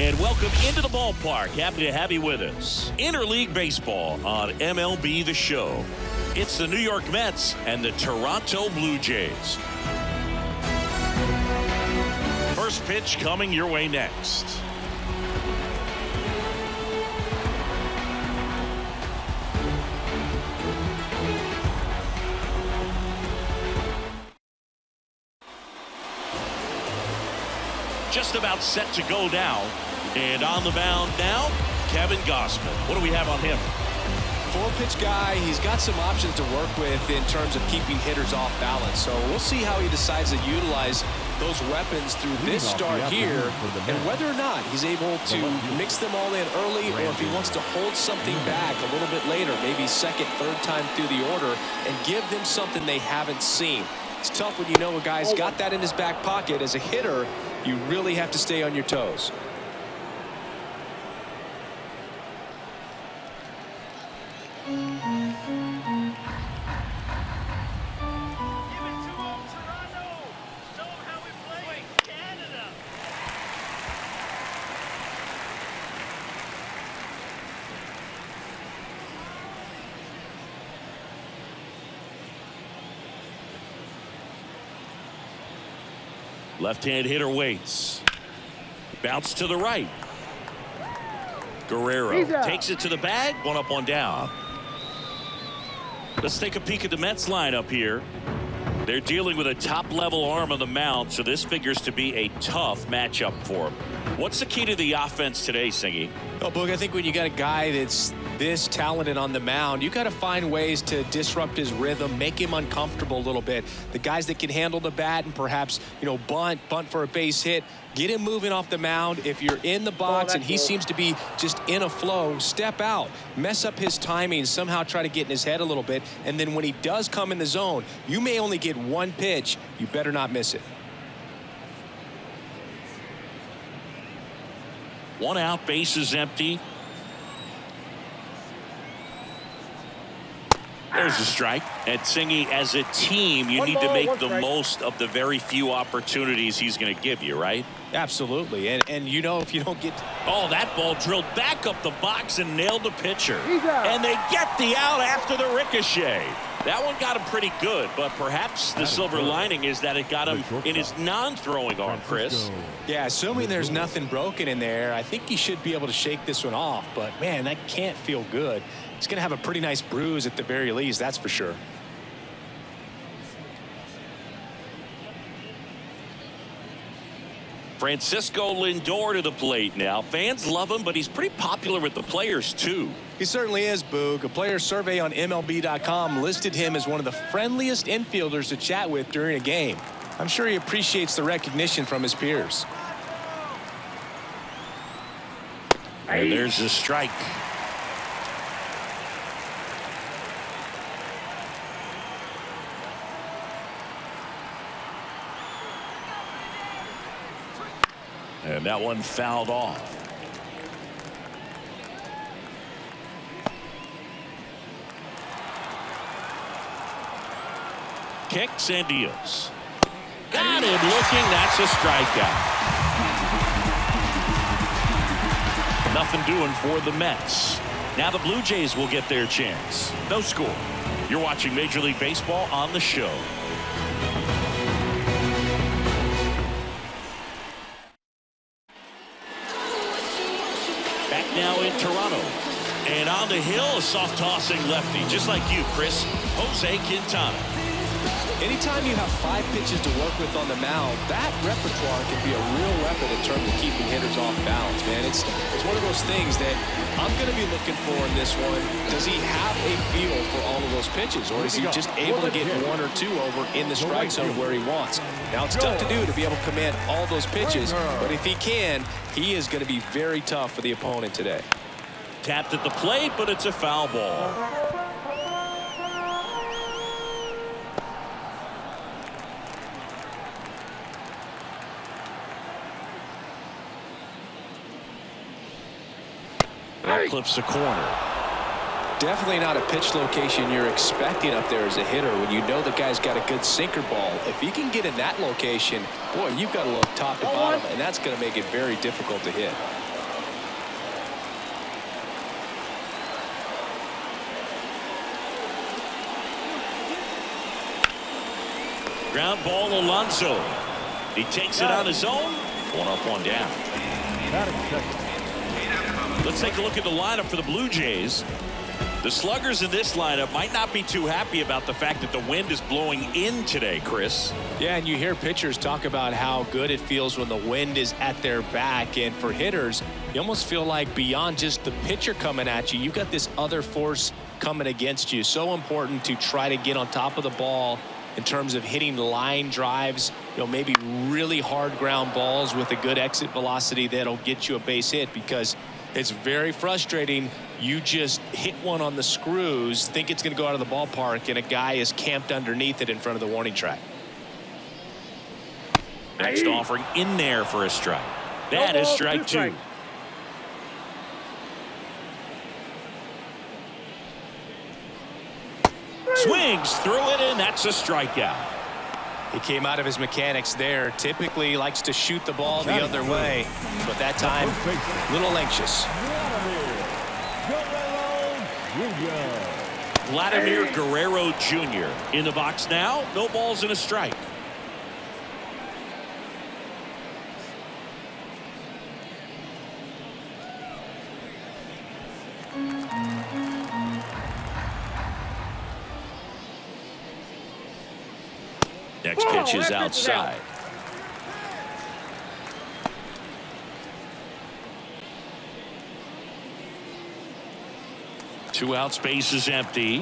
And welcome into the ballpark. Happy to have you with us. Interleague Baseball on MLB The Show. It's the New York Mets and the Toronto Blue Jays. First pitch coming your way next. Just about set to go now. And on the mound now, Kevin Gausman. What do we have on him? Four-pitch guy. He's got some options to work with in terms of keeping hitters off balance. So we'll see how he decides to utilize those weapons through this start here, and whether or not he's able to mix them all in early, or if he wants to hold something back a little bit later, maybe second, third time through the order, and give them something they haven't seen. It's tough when you know a guy's got that in his back pocket. As a hitter, you really have to stay on your toes. Left-hand hitter waits. Bounce to the right. Guerrero takes it to the bag. One up, one down. Let's take a peek at the Mets lineup here. They're dealing with a top-level arm on the mound, so this figures to be a tough matchup for them. What's the key to the offense today, Singy? Oh, Boog, I think when you got a guy that's this talented on the mound, you got to find ways to disrupt his rhythm, make him uncomfortable a little bit. The guys that can handle the bat and perhaps, bunt for a base hit, get him moving off the mound. If you're in the box and he seems to be just in a flow, step out, mess up his timing, somehow try to get in his head a little bit. And then when he does come in the zone, you may only get one pitch. You better not miss it. One out, base is empty. There's a strike. And Singy, as a team, you need to make the most of the very few opportunities he's going to give you, right? Absolutely. And if you don't get... Oh, that ball drilled back up the box and nailed the pitcher. And they get the out after the ricochet. That one got him pretty good, but perhaps the silver lining is that it got him in his non-throwing arm, Chris. Yeah, assuming there's nothing broken in there, I think he should be able to shake this one off. But, man, that can't feel good. He's going to have a pretty nice bruise at the very least, that's for sure. Francisco Lindor to the plate now. Fans love him, but he's pretty popular with the players, too. He certainly is, Boog. A player survey on MLB.com listed him as one of the friendliest infielders to chat with during a game. I'm sure he appreciates the recognition from his peers. And there's the strike. And that one fouled off. Kicks and deals. Got him looking. That's a strikeout. Nothing doing for the Mets. Now the Blue Jays will get their chance. No score. You're watching Major League Baseball on the Show. Now in Toronto, and on the hill, a soft tossing lefty, just like you, Chris. Jose Quintana. Anytime you have 5 pitches to work with on the mound, that repertoire can be a real weapon in terms of keeping hitters off balance, man. It's one of those things that I'm going to be looking for in this one. Does he have a feel for all of those pitches, or is he just able to get 1 or 2 over in the strike zone where he wants? Now, it's tough to do to be able to command all those pitches, but if he can, he is going to be very tough for the opponent today. Tapped at the plate, but it's a foul ball. That clips the corner. Definitely not a pitch location you're expecting up there as a hitter when you know the guy's got a good sinker ball. If he can get in that location, boy, you've got to look top to bottom, and that's going to make it very difficult to hit. Ground ball, Alonso. He takes it on his own. One up, one down. Let's take a look at the lineup for the Blue Jays. The sluggers in this lineup might not be too happy about the fact that the wind is blowing in today, Chris. Yeah, and you hear pitchers talk about how good it feels when the wind is at their back. And for hitters, you almost feel like beyond just the pitcher coming at you, you've got this other force coming against you. So important to try to get on top of the ball in terms of hitting line drives, maybe really hard ground balls with a good exit velocity that'll get you a base hit, because it's very frustrating. You just hit one on the screws, think it's going to go out of the ballpark, and a guy is camped underneath it in front of the warning track. Next offering in there for a strike. That is strike two. Swings through it, and that's a strikeout. He came out of his mechanics there. Typically likes to shoot the ball the other way, but that time a little anxious. Vladimir Guerrero Jr. in the box now. No balls and a strike. Next pitch is outside. Two outs, base is empty.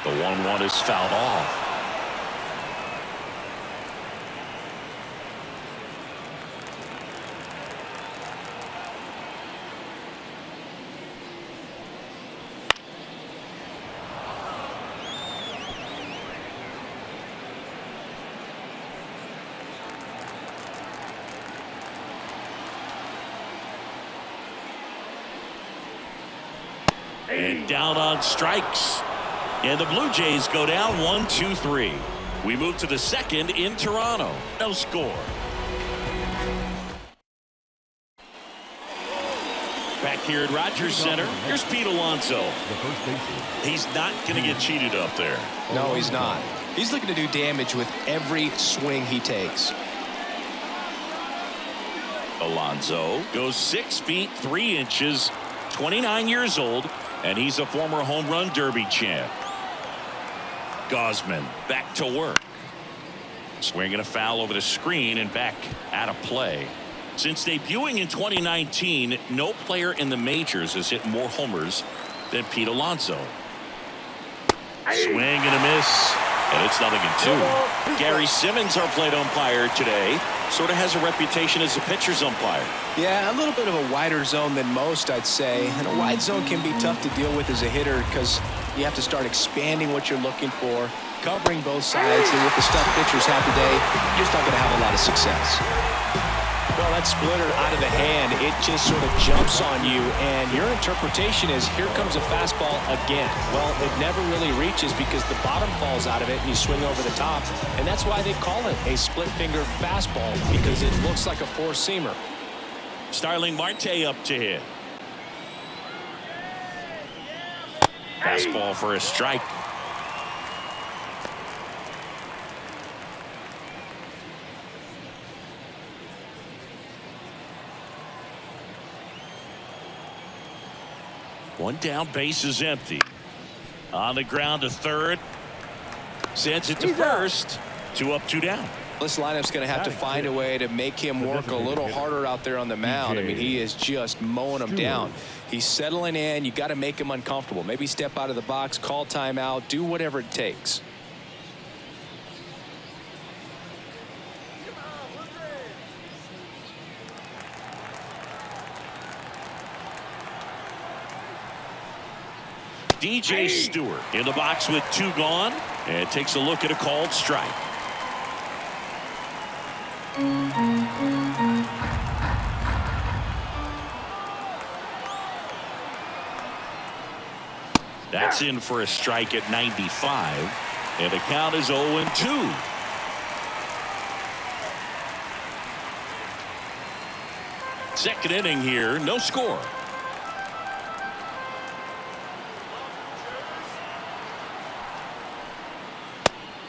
The 1-1 is fouled off. And down on strikes. And the Blue Jays go down 1-2-3. We move to the second in Toronto. No score. Back here at Rogers Center, here's Pete Alonso. He's not going to get cheated up there. No, he's not. He's looking to do damage with every swing he takes. Alonso goes 6 feet 3 inches, 29 years old, and he's a former home run derby champ. Gausman back to work. Swinging a foul over the screen and back out of play. Since debuting in 2019, no player in the majors has hit more homers than Pete Alonso. Swing and a miss, and it's 0-2. Gary Simmons, our plate umpire today, sort of has a reputation as a pitcher's umpire. Yeah, a little bit of a wider zone than most, I'd say. And a wide zone can be tough to deal with as a hitter because you have to start expanding what you're looking for, covering both sides, and with the stuff pitchers have today, you're just not going to have a lot of success. Well, that splitter out of the hand, it just sort of jumps on you, and your interpretation is, here comes a fastball again. Well, it never really reaches because the bottom falls out of it and you swing over the top, and that's why they call it a split-finger fastball, because it looks like a four-seamer. Starling Marte up to hit. Fastball for a strike. One down, base is empty. On the ground to third. Sends it to first. 2 up, 2 down. This lineup's going to have to find a way to make him work a little harder out there on the mound. I mean, he is just mowing them down. He's settling in. You got to make him uncomfortable. Maybe step out of the box, call timeout, do whatever it takes. DJ Stewart in the box with 2 gone, and takes a look at a called strike. That's in for a strike at 95, and the count is 0-2. Second inning here, no score.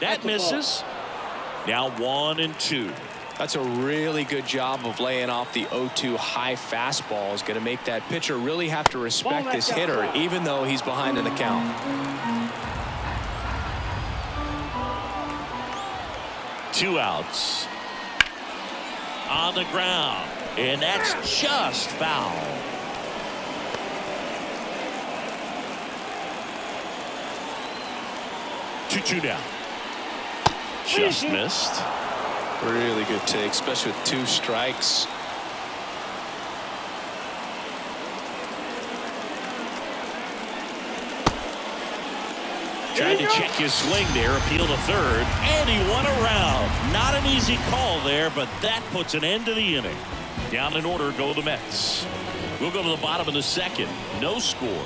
That misses. Now 1-2. That's a really good job of laying off the 0-2 high fastball. Is going to make that pitcher really have to respect this hitter, even though he's behind in the count. Two outs. On the ground. And that's just foul. 2-2 down. Just missed. Really good take, especially with 2 strikes. Tried to check his swing there, appeal to third, and he won around. Not an easy call there, but that puts an end to the inning. Down in order go the Mets. We'll go to the bottom of the second. No score.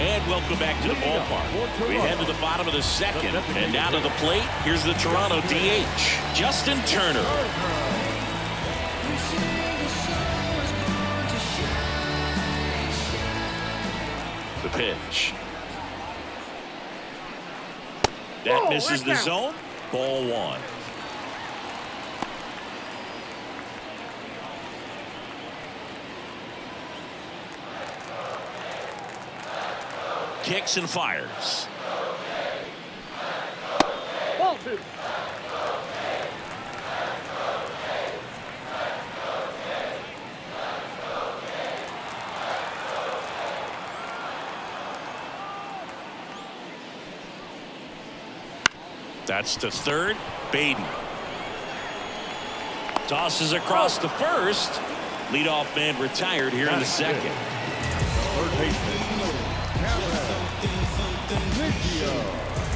And welcome back to the ballpark. We head to the bottom of the second. And now to the plate, here's the Toronto DH, Justin Turner. The pitch. That misses the zone. Ball 1. Kicks and fires. Ball 2. That's to third. Baden tosses across the first. Leadoff man retired here in the second. Third baseman.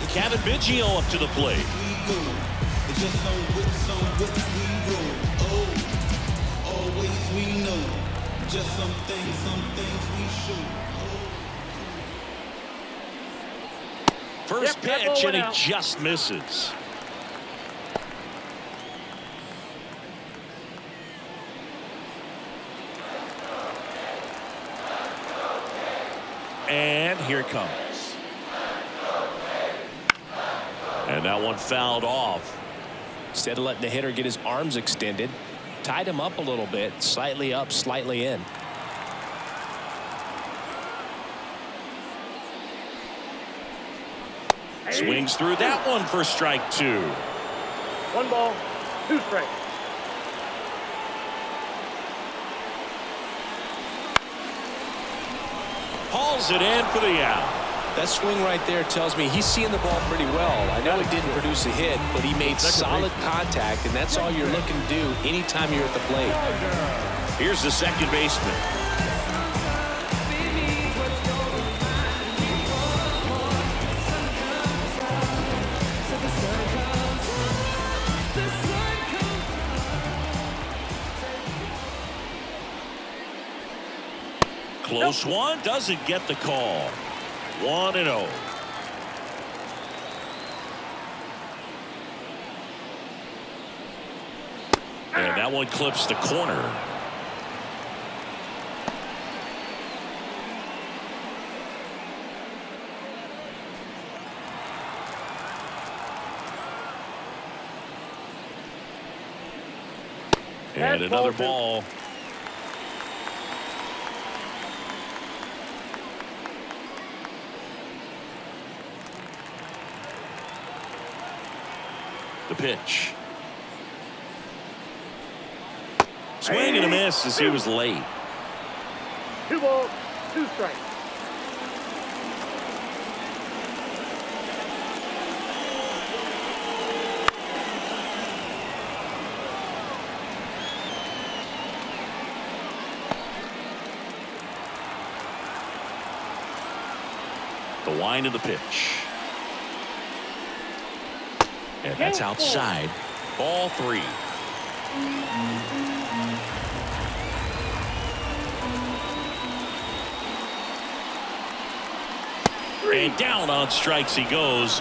Kevin Biggio up to the plate. First pitch, and he just misses. And here it comes. And that one fouled off. Instead of letting the hitter get his arms extended, tied him up a little bit, slightly up, slightly in. Swings through that one for strike 2. 1 ball, 2 strikes. Hauls it in for the out. That swing right there tells me he's seeing the ball pretty well. I know he didn't produce a hit, but he made solid contact, and that's all you're looking to do anytime you're at the plate. Here's the second baseman. Close one, doesn't get the call. 1-0. And that one clips the corner. And another ball. The pitch. Swing and a miss as he was late. 2 balls, 2 strikes. The wind of the pitch. And that's outside. Ball 3. And down on strikes he goes.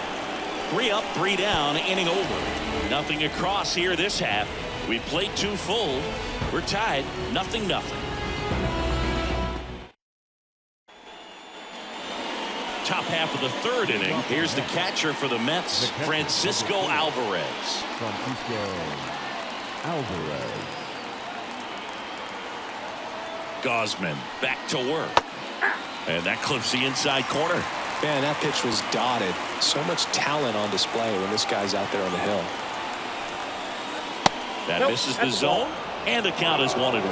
3 up, 3 down, inning over. Nothing across here this half. We played 2 full. We're tied 0-0. top half of the third inning. Here's the catcher for the Mets, Francisco Alvarez. Gosman back to work. And that clips the inside corner. Man, that pitch was dotted. So much talent on display when this guy's out there on the hill. That misses the zone, and the count is 1-1.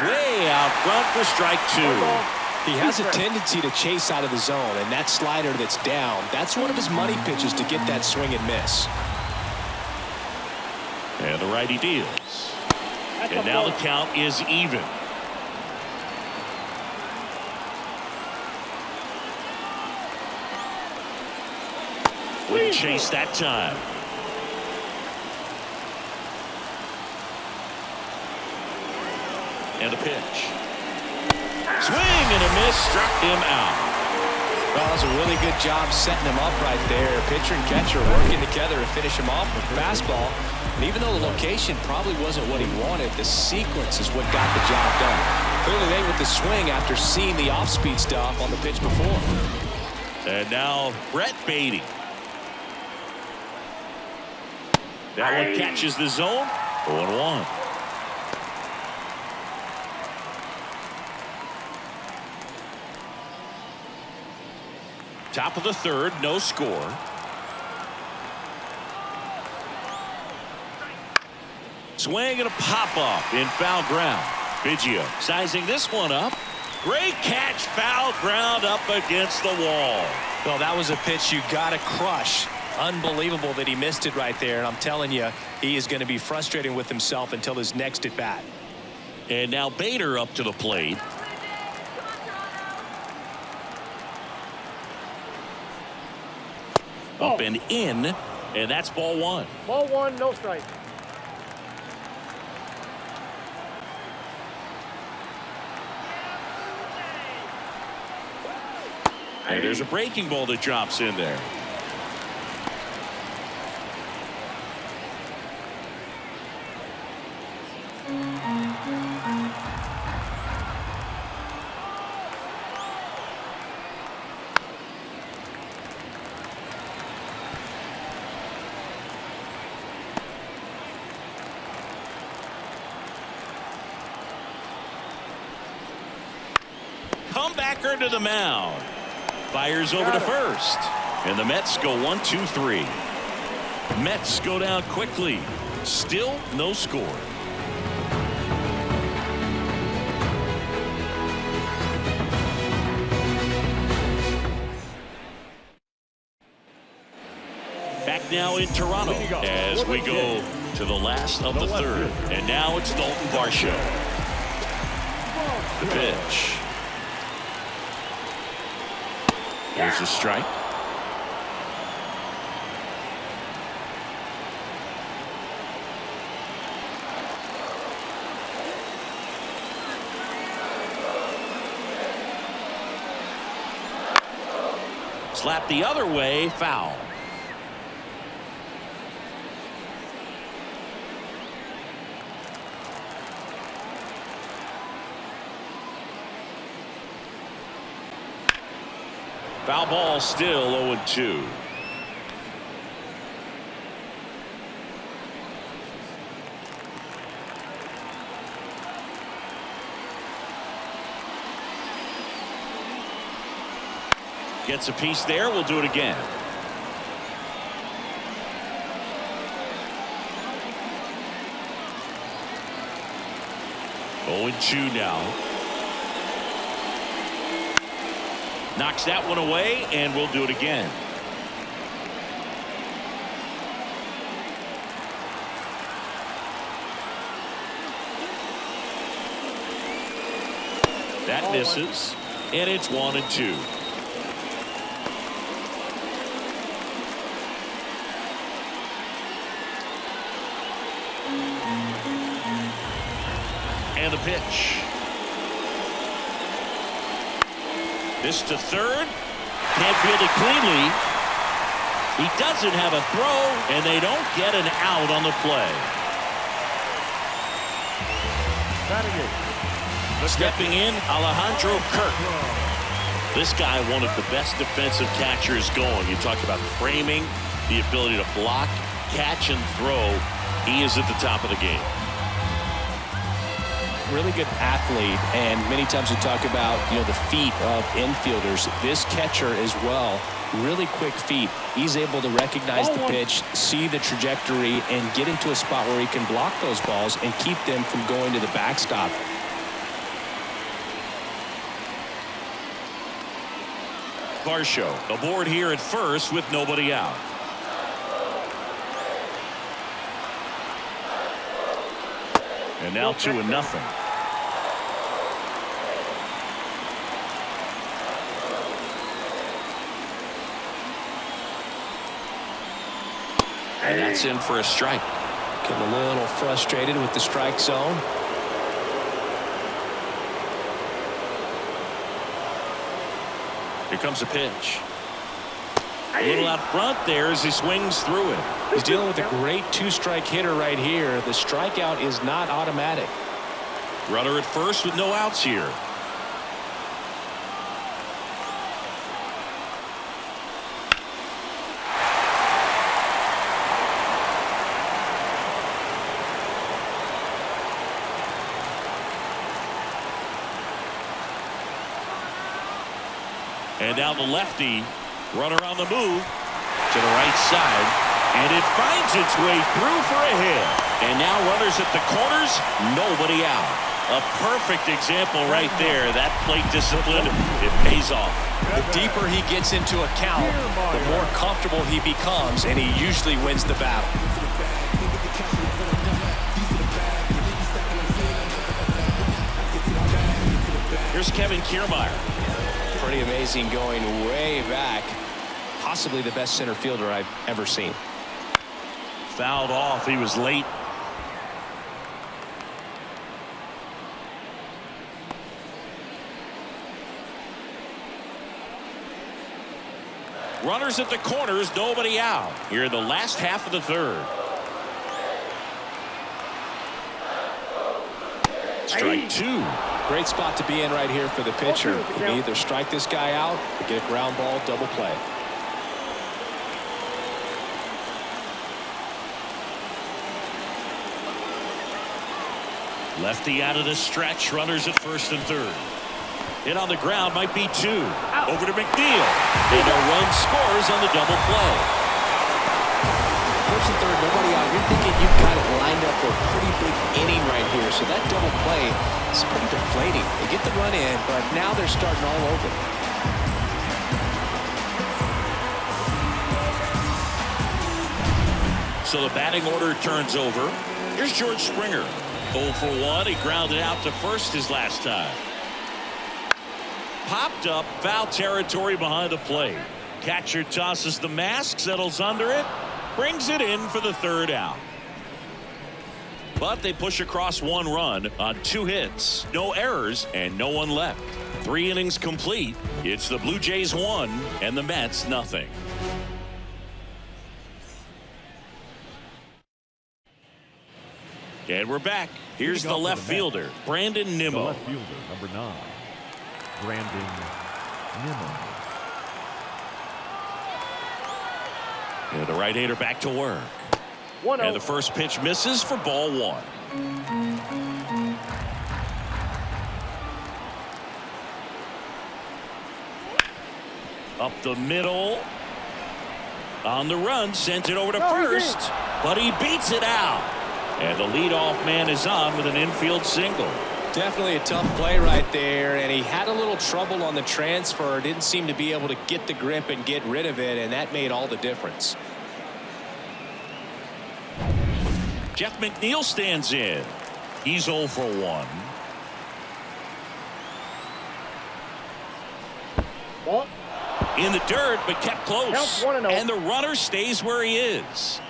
Way out front for strike 2. He has a tendency to chase out of the zone, and that slider that's down, that's one of his money pitches to get that swing and miss. And the righty deals. And now the count is even. Wouldn't chase that time. And a pitch. Swing and a miss, struck him out. Well, that was a really good job setting him up right there. Pitcher and catcher working together to finish him off with fastball. And even though the location probably wasn't what he wanted, the sequence is what got the job done. Clearly they with the swing after seeing the off-speed stuff on the pitch before. And now Brett Beatty. That one catches the zone. 0-1. Top of the third, no score. Swing and a pop-up in foul ground. Biggio sizing this one up. Great catch, foul ground up against the wall. Well, that was a pitch you got to crush. Unbelievable that he missed it right there. And I'm telling you, he is going to be frustrating with himself until his next at bat. And now Bader up to the plate. Up and in, and that's ball 1. Ball 1, no strike. And there's a breaking ball that drops in there. Comebacker to the mound. Fires over to first. And the Mets go 1-2-3. Mets go down quickly. Still no score. Back now in Toronto as we go to the last of the third. And now it's Dalton Varsho. The pitch. Here's a strike. Slap the other way, foul. Foul ball, still 0-2. Gets a piece there. We'll do it again. Oh, 0-2 now. Knocks that one away, and we'll do it again. That misses, and it's 1-2. And the pitch. This to third. Can't field it cleanly. He doesn't have a throw, and they don't get an out on the play. Batting eighth. Stepping in, Alejandro Kirk. This guy, one of the best defensive catchers going. You talk about framing, the ability to block, catch, and throw. He is at the top of the game. Really good athlete, and many times we talk about the feet of infielders. This catcher as well, really quick feet. He's able to recognize the pitch, see the trajectory, and get into a spot where he can block those balls and keep them from going to the backstop. Varsho aboard here at first with nobody out. And now 2-0. And that's in for a strike. Getting a little frustrated with the strike zone. Here comes a pitch. A little out front there as he swings through it. He's dealing with a great two-strike hitter right here. The strikeout is not automatic. Runner at first with no outs here. And now the lefty, runner on the move to the right side, and it finds its way through for a hit. And now runners at the corners, nobody out. A perfect example right there. That plate discipline, it pays off. The deeper he gets into a count, the more comfortable he becomes, and he usually wins the battle. Here's Kevin Kiermaier. Pretty amazing, going way back. Possibly the best center fielder I've ever seen. Fouled off. He was late. Runners at the corners, nobody out. Here in the last half of the third. Strike two. Great spot to be in right here for the pitcher. You can either strike this guy out or get a ground ball double play. Lefty out of the stretch. Runners at first and third. Hit on the ground, might be two. Over to McNeil. And a run scores on the double play. First and third, nobody out. You're thinking you've got it lined up for a pretty big inning right here. So that double play is pretty deflating. They get the run in, but now they're starting all over. So the batting order turns over. Here's George Springer. 0 for 1. He grounded out to first his last time. Popped up, foul territory behind the plate. Catcher tosses the mask, settles under it, brings it in for the third out. But they push across one run on 2 hits, no errors, and no one left. 3 innings complete. It's the Blue Jays 1 and the Mets nothing. And we're back. Here's the left fielder, Brandon Nimmo. The left fielder, number 9, Brandon Nimmo. And the right-hander back to work. And the first pitch misses for ball 1. Up the middle. On the run, sends it over to first. But he beats it out. And the leadoff man is on with an infield single. Definitely a tough play right there, and he had a little trouble on the transfer. Didn't seem to be able to get the grip and get rid of it, and that made all the difference. Jeff McNeil stands in. He's 0 for 1. Ball. In the dirt, but kept close. Counts 1-0. And the runner stays where he is.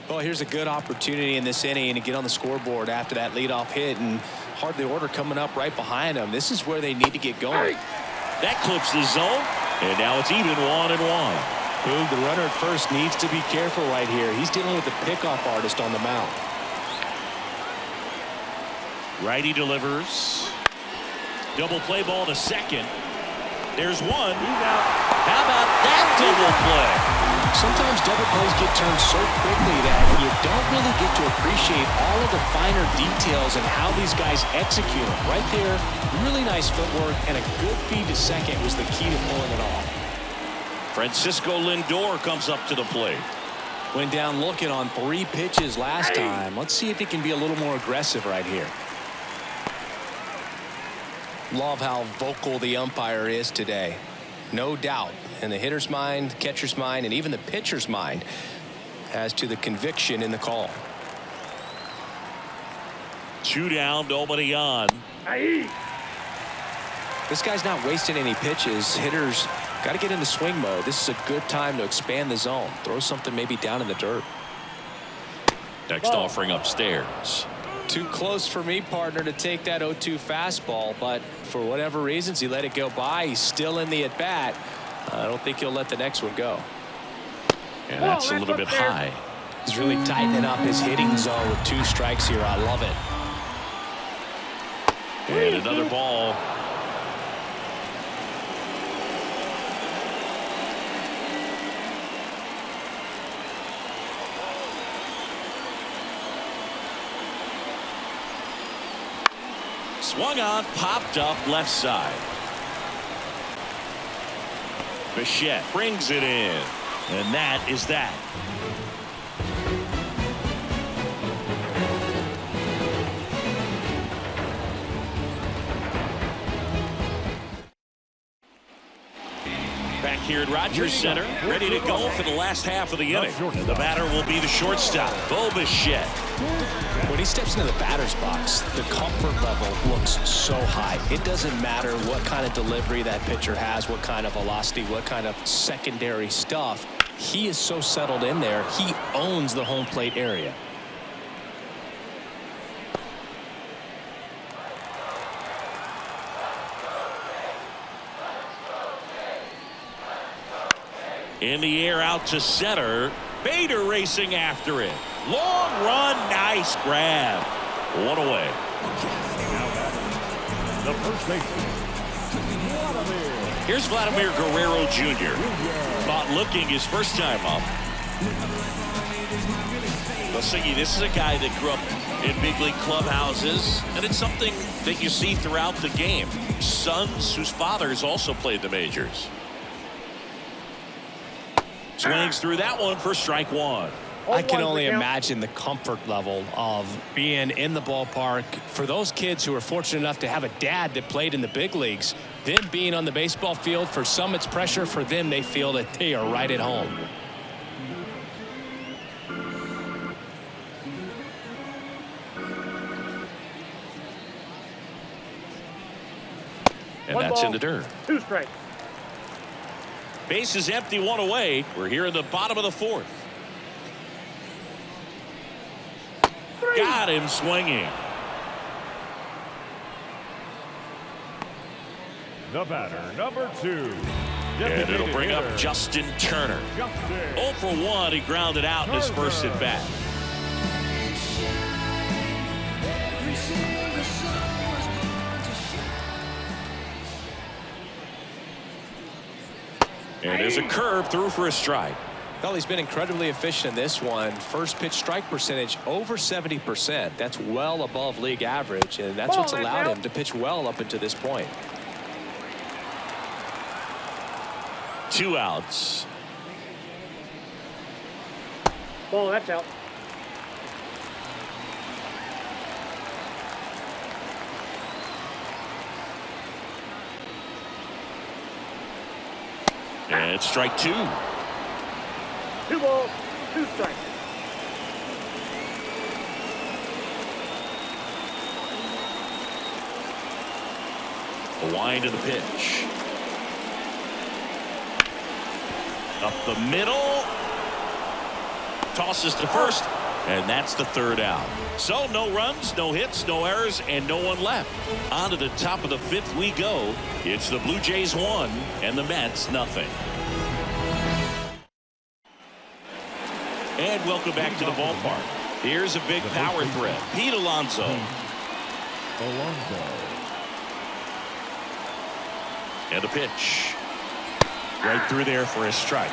Well, here's a good opportunity in this inning to get on the scoreboard after that leadoff hit, and hard the order coming up right behind them. This is where they need to get going. That clips the zone, and now it's even 1-1. Boog, the runner at first needs to be careful right here. He's dealing with the pickoff artist on the mound. Righty delivers. Double play ball to second. There's one. How about that double play? Sometimes double plays get turned so quickly that you don't really get to appreciate all of the finer details and how these guys execute them. Right there, really nice footwork, and a good feed to second was the key to pulling it off. Francisco Lindor comes up to the plate. Went down looking on 3 pitches last time. Let's see if he can be a little more aggressive right here. Love how vocal the umpire is today. No doubt in the hitter's mind, catcher's mind, and even the pitcher's mind as to the conviction in the call. 2 down, nobody on. This guy's not wasting any pitches. Hitters got to get into swing mode. This is a good time to expand the zone. Throw something maybe down in the dirt. Next offering upstairs. Too close for me, partner, to take that 0-2 fastball, but for whatever reasons he let it go by. He's still in the at bat. I don't think he'll let the next one go. And that's a little bit high. He's really tightening up his hitting zone with 2 strikes here. I love it. And another ball. Swung on, popped up left side. Bichette brings it in, and that is that. Back here at Rogers Center, ready to go for the last half of the inning. The batter will be the shortstop, Bo Bichette. When he steps into the batter's box, the comfort level looks so high. It doesn't matter what kind of delivery that pitcher has, what kind of velocity, what kind of secondary stuff. He is so settled in there. He owns the home plate area. In the air out to center. Bader racing after it. Long run, nice grab. 1 away. The first baseman, Here's Vladimir Guerrero Jr. Caught looking his first time up. Well, Siggy, this is a guy that grew up in big league clubhouses, and it's something that you see throughout the game. Sons whose fathers also played the majors. Swings through that one for strike 1. I can only imagine the comfort level of being in the ballpark for those kids who are fortunate enough to have a dad that played in the big leagues. Them being on the baseball field, for some it's pressure. For them, they feel that they are right at home. And that's in the dirt. 2 strikes. Base is empty, 1 away. We're here in the bottom of the 4th. Got him swinging. the batter, number 2. And it'll bring up Justin Turner. 0 for 1. He grounded out in his first at bat. And there's a curve through for a strike. Well, he's been incredibly efficient in this one. First pitch strike percentage over 70%. That's well above league average, and that's what's allowed him to pitch well up until this point. 2 outs. Ball, that's out. And it's strike 2. 2 balls, 2 strikes. A wind of the pitch. Up the middle. Tosses to first. And that's the third out. So no runs, no hits, no errors, and no one left. On to the top of the fifth we go. It's the Blue Jays 1 and the Mets nothing. And welcome back to the ballpark. Here's a big power threat. Pete Alonso. And the pitch. Right through there for a strike.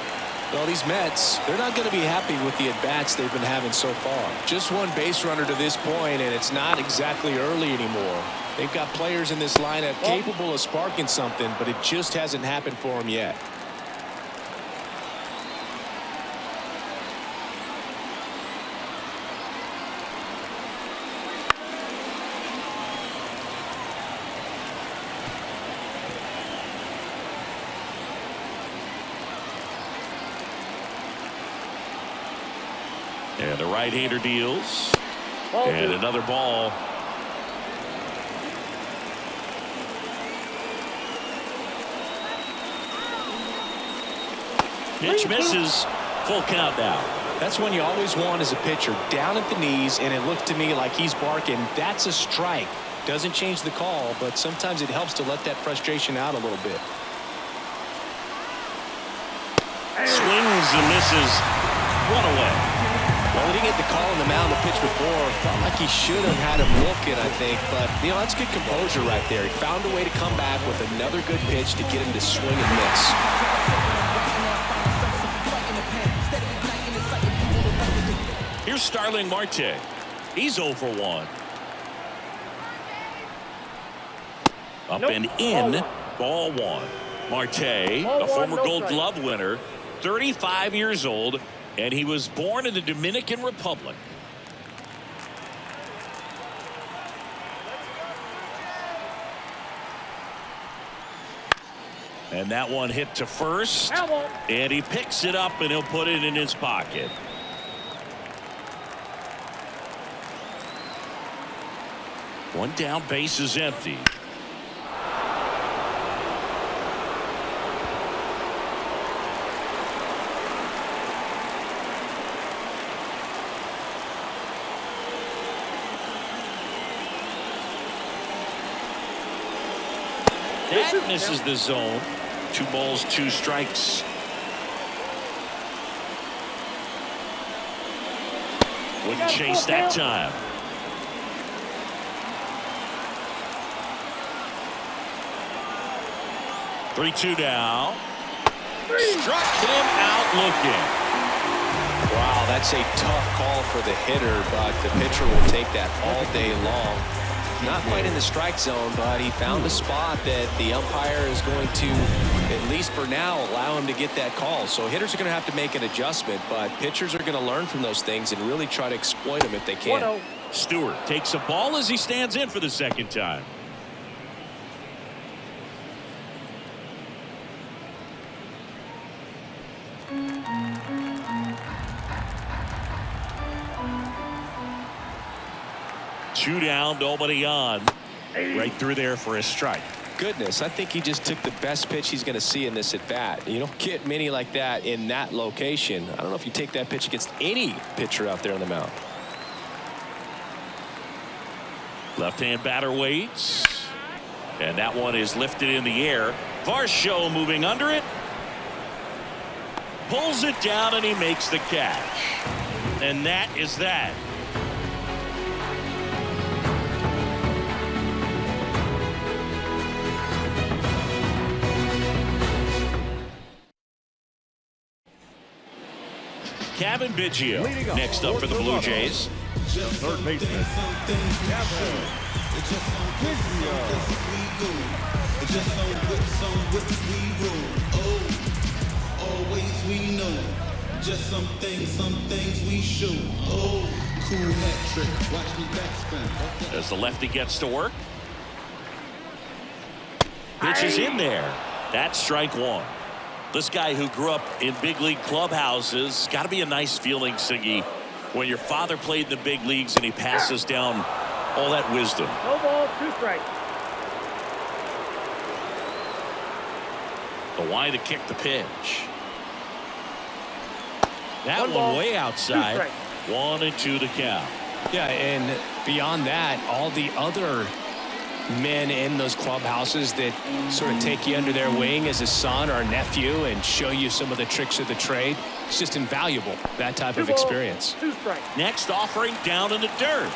Well, these Mets, they're not going to be happy with the at-bats they've been having so far. Just one base runner to this point, and it's not exactly early anymore. They've got players in this lineup capable of sparking something, but it just hasn't happened for them yet. And the right-hander deals. And another ball. Pitch misses. Full count now. That's one you always want as a pitcher. Down at the knees, and it looked to me like he's barking. That's a strike. Doesn't change the call, but sometimes it helps to let that frustration out a little bit. Swings and misses. Run away. Well, he didn't get the call on the mound the pitch before. Felt like he should have had him looking, I think. But, you know, that's good composure right there. He found a way to come back with another good pitch to get him to swing and miss. Here's Starling Marte. He's 0 for 1. Up and in. Ball 1. Marte, a former Gold Glove winner, 35 years old. And he was born in the Dominican Republic. And that one hit to first. And he picks it up and he'll put it in his pocket. One down, base is empty. That misses the zone. 2 balls, 2 strikes. Wouldn't chase that time. Three-two now. Struck him out looking. Wow, that's a tough call for the hitter, but the pitcher will take that all day long. Not quite in the strike zone, but he found a spot that the umpire is going to, at least for now, allow him to get that call. So hitters are going to have to make an adjustment, but pitchers are going to learn from those things and really try to exploit them if they can. Stewart takes a ball as he stands in for the second time. Two down, nobody on. Right through there for a strike. Goodness, I think he just took the best pitch he's going to see in this at bat. You don't get many like that in that location. I don't know if you take that pitch against any pitcher out there on the mound. Left-hand batter waits. And that one is lifted in the air. Varsho moving under it. Pulls it down and he makes the catch. And that is that. Kevin Biggio next up for the Blue Jays. Third baseman, Kevin Always we know. Just some things we show. Oh, cool hat trick. Watch me backspin. As the lefty gets to work. Pitch is in there. That's strike one. This guy who grew up in big league clubhouses, got to be a nice feeling, Siggy, when your father played in the big leagues and he passes down all that wisdom. No ball, 2 strikes. The wide to kick the pitch. That one way outside. 1-2 the count. Yeah, and beyond that, all the other men in those clubhouses that sort of take you under their wing as a son or a nephew and show you some of the tricks of the trade. It's just invaluable, that type of experience. 2 strikes. Next offering down in the dirt.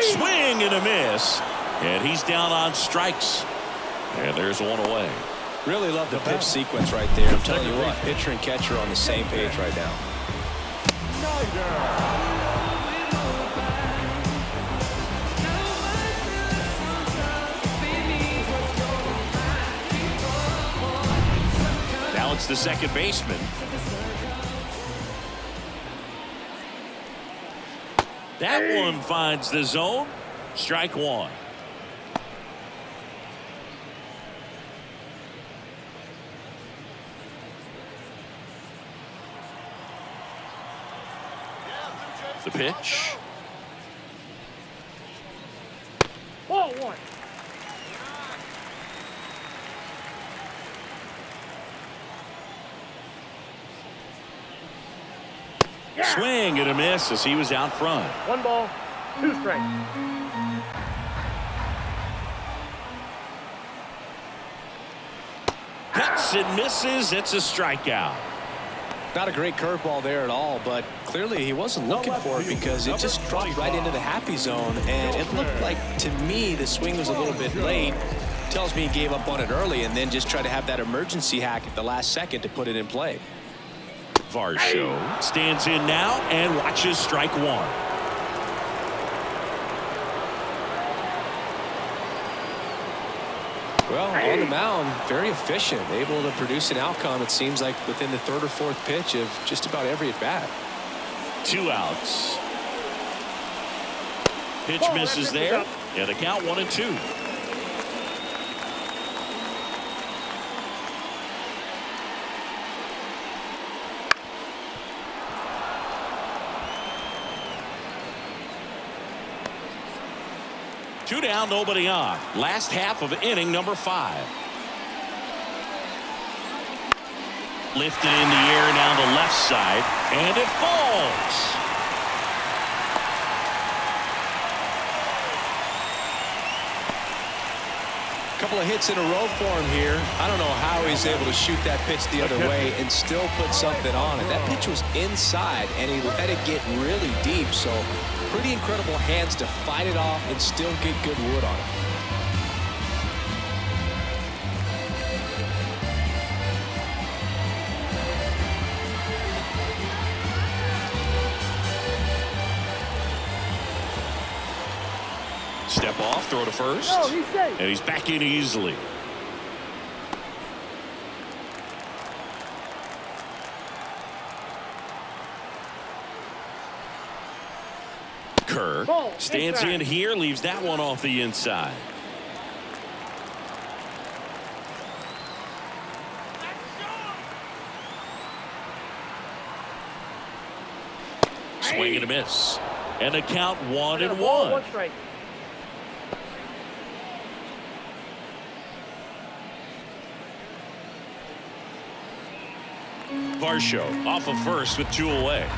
Swing and a miss. And he's down on strikes. And there's one away. Really love the pitch sequence right there. I'm telling you what, pitcher and catcher are on the same page right now. Now it's the second baseman. That one finds the zone. Strike one. The pitch. Ball 1. Swing and a miss as he was out front. 1 ball, 2 strikes. Cuts and misses. It's a strikeout. Not a great curveball there at all, but clearly he wasn't looking for it because it just dropped right into the happy zone, and it looked like, to me, the swing was a little bit late. Tells me he gave up on it early and then just tried to have that emergency hack at the last second to put it in play. Varsho stands in now and watches strike one. Well, on the mound, very efficient, able to produce an outcome, it seems like, within the third or fourth pitch of just about every at-bat. 2 outs. Pitch misses there, and the count 1-2. Two down, nobody on. Last half of inning number 5. Lifted in the air down the left side, and it falls. Couple of hits in a row for him here. I don't know how he's able to shoot that pitch the other way and still put something on it. That pitch was inside, and he let it get really deep, so pretty incredible hands to fight it off and still get good wood on it. Step off, throw to first. No, he's safe. And he's back in easily. Kerr stands in here, leaves that one off the inside. Swing and a miss. And a count 1-1. 1 strike. Varsho off of first with 2 away.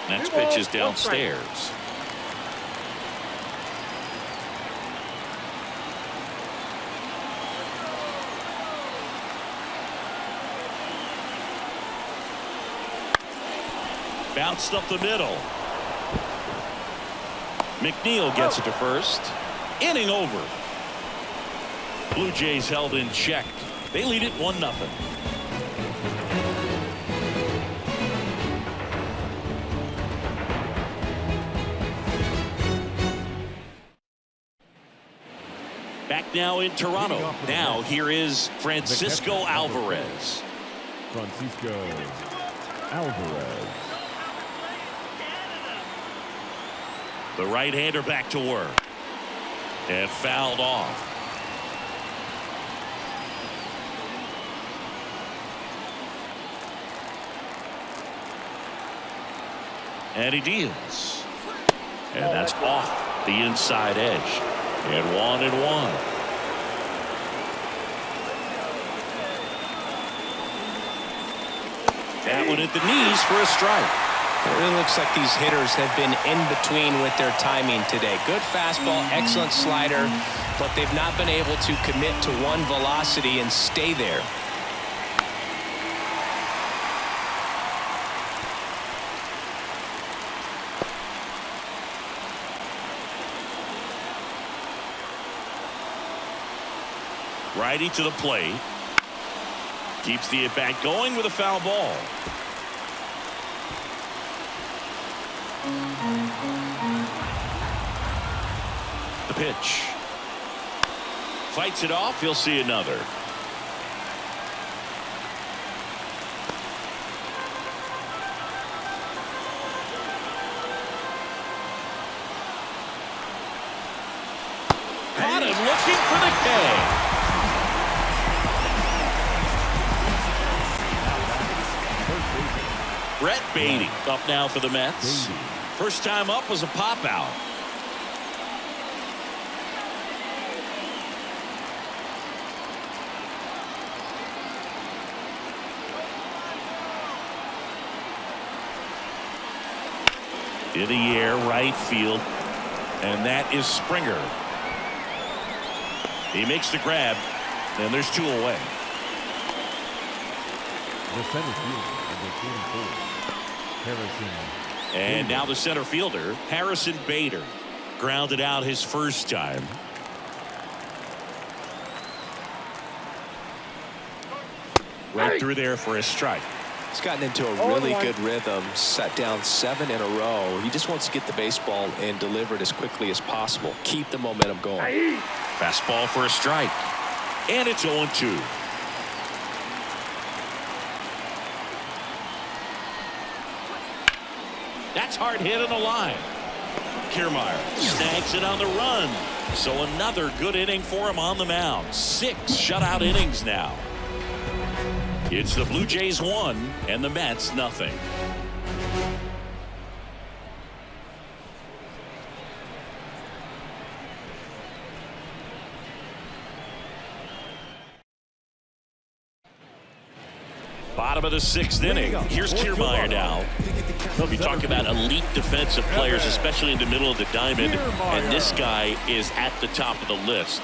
Next pitch is downstairs. Bounced up the middle. McNeil gets it to first. Inning over. Blue Jays held in check. They lead it 1-0. Back now in Toronto. Now here is Francisco Alvarez. Francisco Alvarez. The right-hander back to work. And fouled off. And he deals. And that's off the inside edge. And 1-1. That one at the knees for a strike. It really looks like these hitters have been in between with their timing today. Good fastball, excellent slider, but they've not been able to commit to one velocity and stay there. Righty to the plate. Keeps the at-bat going with a foul ball. The pitch. Fights it off. He'll see another. Caught him looking for the K. Brett Beatty up now for the Mets. First time up was a pop out. In the air, right field, and that is Springer. He makes the grab, and there's 2 away. The center fielder, number 24, Harrison. And now the center fielder, Harrison Bader, grounded out his first time. Right through there for a strike. He's gotten into a really good rhythm, set down 7 in a row. He just wants to get the baseball and deliver it as quickly as possible. Keep the momentum going. Fastball for a strike. And it's 0-2. That's hard hit on the line. Kiermaier snags it on the run. So another good inning for him on the mound. 6 shutout innings now. It's the Blue Jays 1 and the Mets nothing. Bottom of the 6th inning. Here's Kiermaier now. We talk about elite defensive players, especially in the middle of the diamond, and this guy is at the top of the list.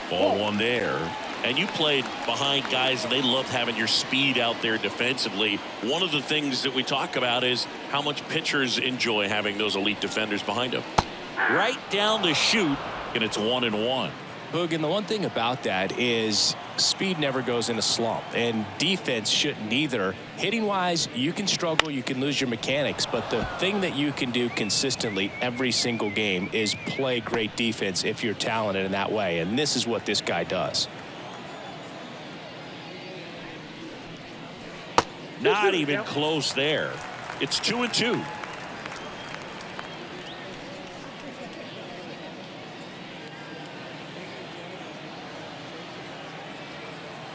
Ball 1 there. And you played behind guys, and they love having your speed out there defensively. One of the things that we talk about is how much pitchers enjoy having those elite defenders behind them. Right down the chute, and it's 1-1. Boog, and the one thing about that is speed never goes in a slump, and defense shouldn't either. Hitting wise, you can struggle, you can lose your mechanics, but the thing that you can do consistently every single game is play great defense if you're talented in that way, and this is what this guy does. Not even close there. It's 2-2.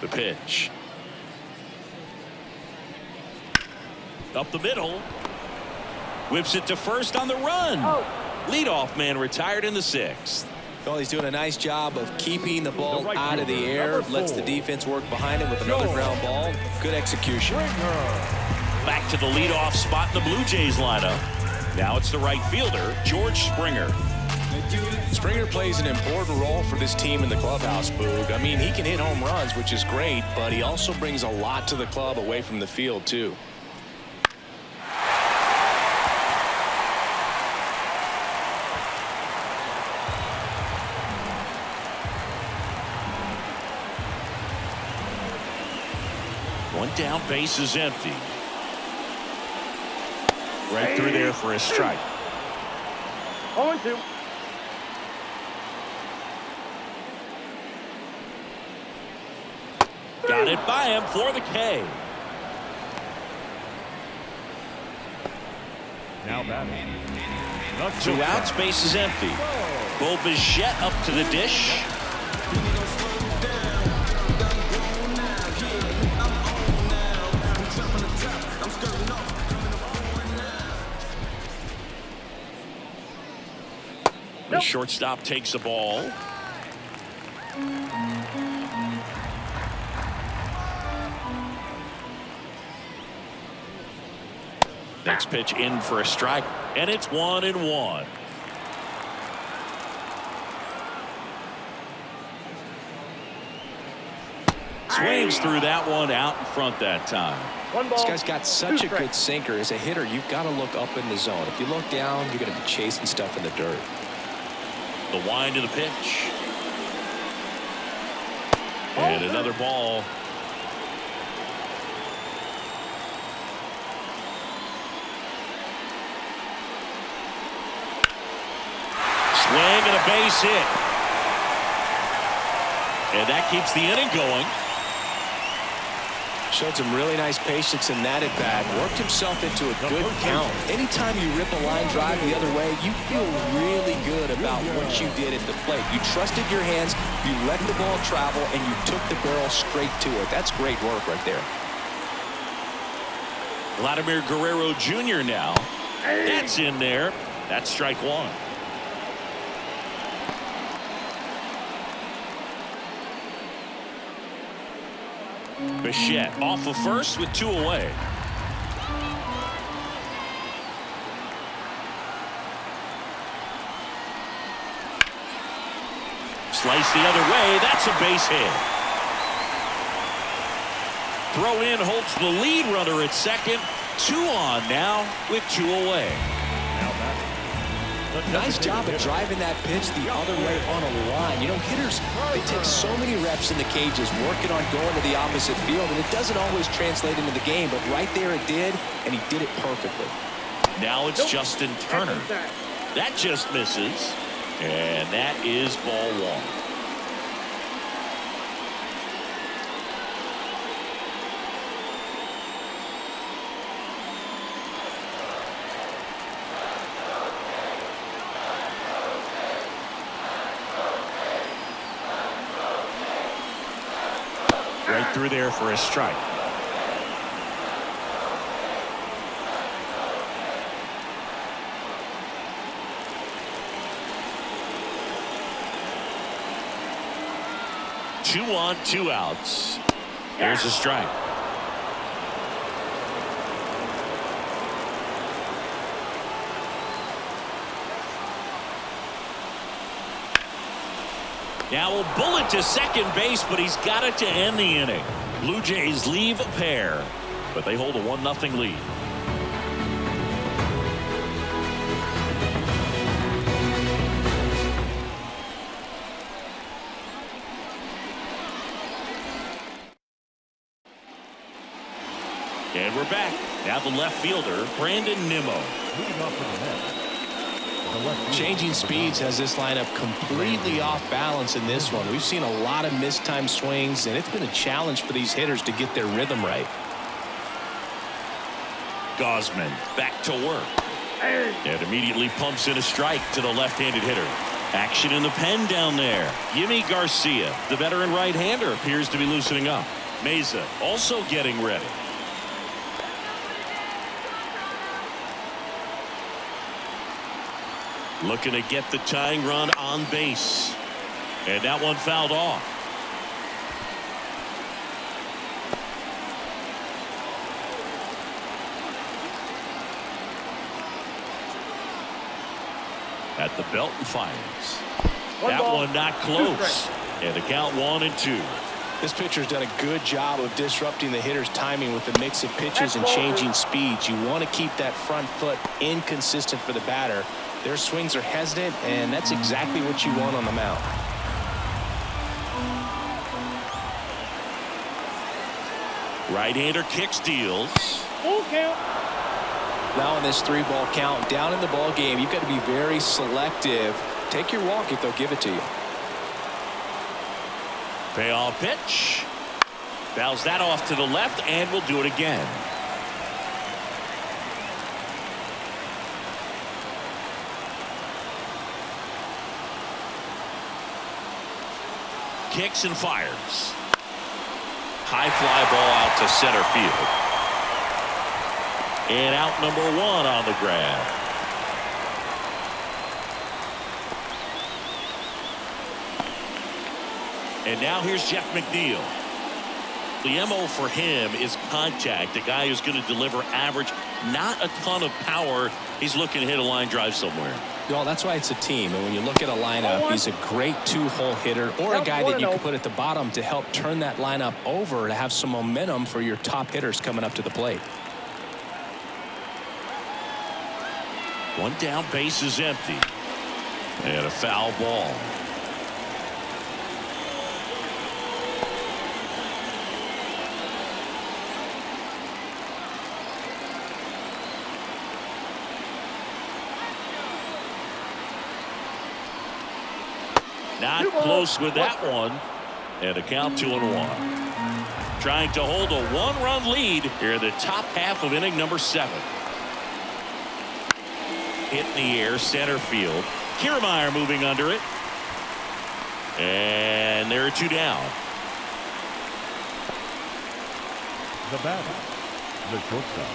The pitch. Up the middle. Whips it to first on the run. Leadoff man retired in the 6th. Well, he's doing a nice job of keeping the ball out of the air. Lets the defense work behind him with another ground ball. Good execution. Back to the leadoff spot in the Blue Jays lineup. Now it's the right fielder, George Springer. Springer plays an important role for this team in the clubhouse, Boog. I mean, he can hit home runs, which is great, but he also brings a lot to the club away from the field, too. One down, base is empty. Right through there for a strike. 0-2. Got it by him for the K. Now batting. 2 outs, base is empty. Bo Bichette up to the dish. The shortstop takes a ball. Next pitch in for a strike, and it's 1-1. Swings through that one out in front that time. This guy's got such a good sinker. As a hitter, you've got to look up in the zone. If you look down, you're going to be chasing stuff in the dirt. The wind to the pitch. And another ball. Swing and a base hit. And that keeps the inning going. Showed some really nice patience in that at bat. Worked himself into a good count. Anytime you rip a line drive the other way, you feel really good about what you did at the plate. You trusted your hands, you let the ball travel, and you took the barrel straight to it. That's great work right there. Vladimir Guerrero Jr. now. That's in there. That's strike one. Bichette off of first with 2 away. Slice the other way. That's a base hit. Throw in holds the lead runner at second. 2 on now with 2 away. Nice job of driving that pitch the other way on a line. You know, hitters, they take so many reps in the cages working on going to the opposite field, and it doesn't always translate into the game, but right there it did, and he did it perfectly. Now it's Justin Turner. That just misses, and that is ball 1. Right through there for a strike. Two on, 2 outs. There's a strike. Now a bullet to second base, but he's got it to end the inning. Blue Jays leave a pair, but they hold a 1-0 lead. And we're back. Now the left fielder, Brandon Nimmo. Leading off with the net. Changing speeds has this lineup completely off balance in this one. We've seen a lot of mistimed swings, and it's been a challenge for these hitters to get their rhythm right. Gausman back to work. And immediately pumps in a strike to the left-handed hitter. Action in the pen down there. Yimi Garcia, the veteran right-hander, appears to be loosening up. Meza also getting ready. Looking to get the tying run on base. And that one fouled off. At the belt and fires. That one not close. And the count 1-2. This pitcher's done a good job of disrupting the hitter's timing with a mix of pitches and changing speeds. You want to keep that front foot inconsistent for the batter. Their swings are hesitant, and that's exactly what you want on the mound. Right-hander kicks, deals. Full count. Now in this 3-ball count, down in the ball game, you've got to be very selective. Take your walk if they'll give it to you. Payoff pitch. Fouls that off to the left, and we'll do it again. Kicks and fires. High fly ball out to center field. And out number 1 on the grab. And now here's Jeff McNeil. The MO for him is contact. A guy who's going to deliver average, not a ton of power. He's looking to hit a line drive somewhere. Well, that's why it's a team. And when you look at a lineup, he's a great two-hole hitter or a guy that you can put at the bottom to help turn that lineup over to have some momentum for your top hitters coming up to the plate. One down, base is empty. And a foul ball. Not close with that one. And a count 2-1. Trying to hold a one-run lead here in the top half of inning number 7. Hit in the air, center field. Kiermaier moving under it. And there are 2 down. The batter, the shortstop,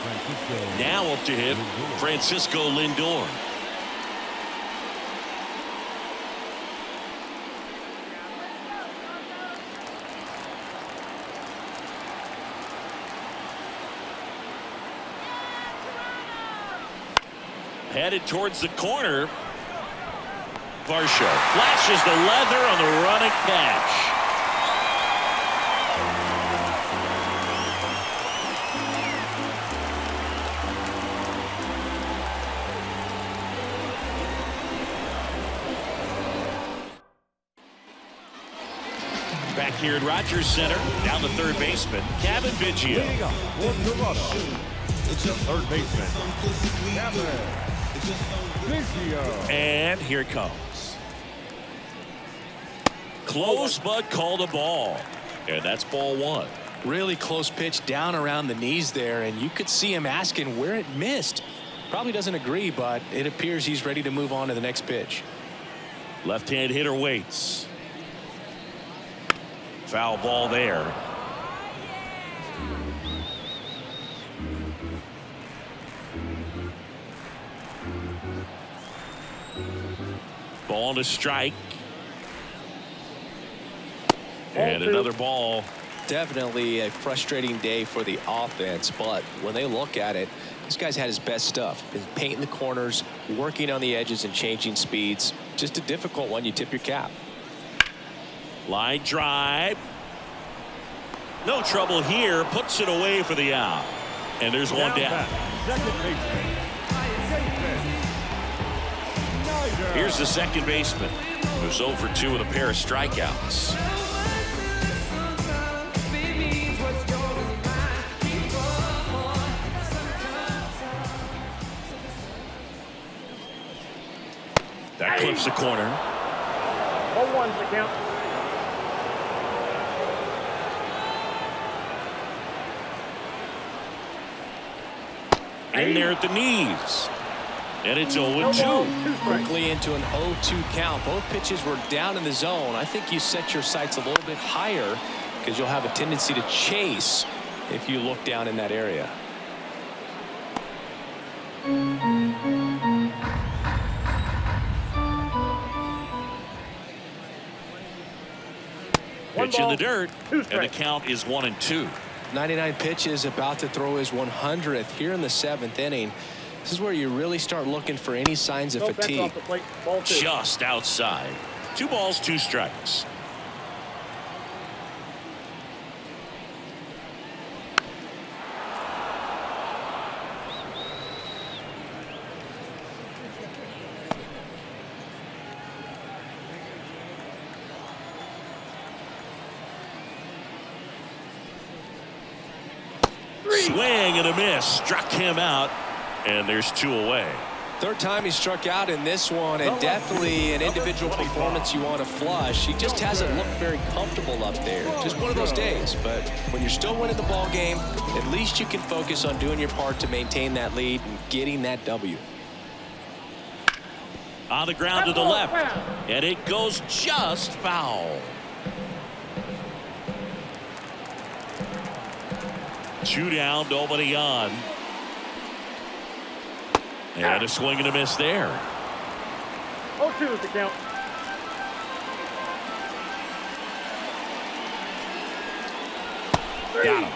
Francisco. Now up to hit Francisco Lindor. Headed towards the corner. Varsho flashes the leather on the running catch. Back here at Rogers Center, down the third baseman, Kevin Biggio. Third baseman, Kevin. And here it comes. Close but called a ball. And that's ball 1. Really close pitch down around the knees there, and you could see him asking where it missed. Probably doesn't agree, but it appears he's ready to move on to the next pitch. Left-hand hitter waits. Foul ball there. Ball to strike. And another ball. Definitely a frustrating day for the offense, but when they look at it, this guy's had his best stuff. Been painting the corners, working on the edges, and changing speeds. Just a difficult one. You tip your cap. Line drive. No trouble here. Puts it away for the out. And there's one down. Second baseman. Here's the second baseman, who's 0 for 2 with a pair of strikeouts. That clips the corner. 0-1's the count. In there at the knees. And it's 0-2. Quickly into an 0-2 count. Both pitches were down in the zone. I think you set your sights a little bit higher because you'll have a tendency to chase if you look down in that area. Pitch in the dirt, and the count is 1-2. 99 pitches, about to throw his 100th here in the 7th inning. This is where you really start looking for any signs of fatigue. Just outside. 2 balls, 2 strikes. Swing and a miss. Struck him out. And there's 2 away. Third time he struck out in this one, and definitely an individual performance you want to flush. He just hasn't looked very comfortable up there. Just one of those days. But when you're still winning the ball game, at least you can focus on doing your part to maintain that lead and getting that W. On the ground to the left. And it goes just foul. 2 down, nobody on. And a swing and a miss there. 0-2 is the count. Got him.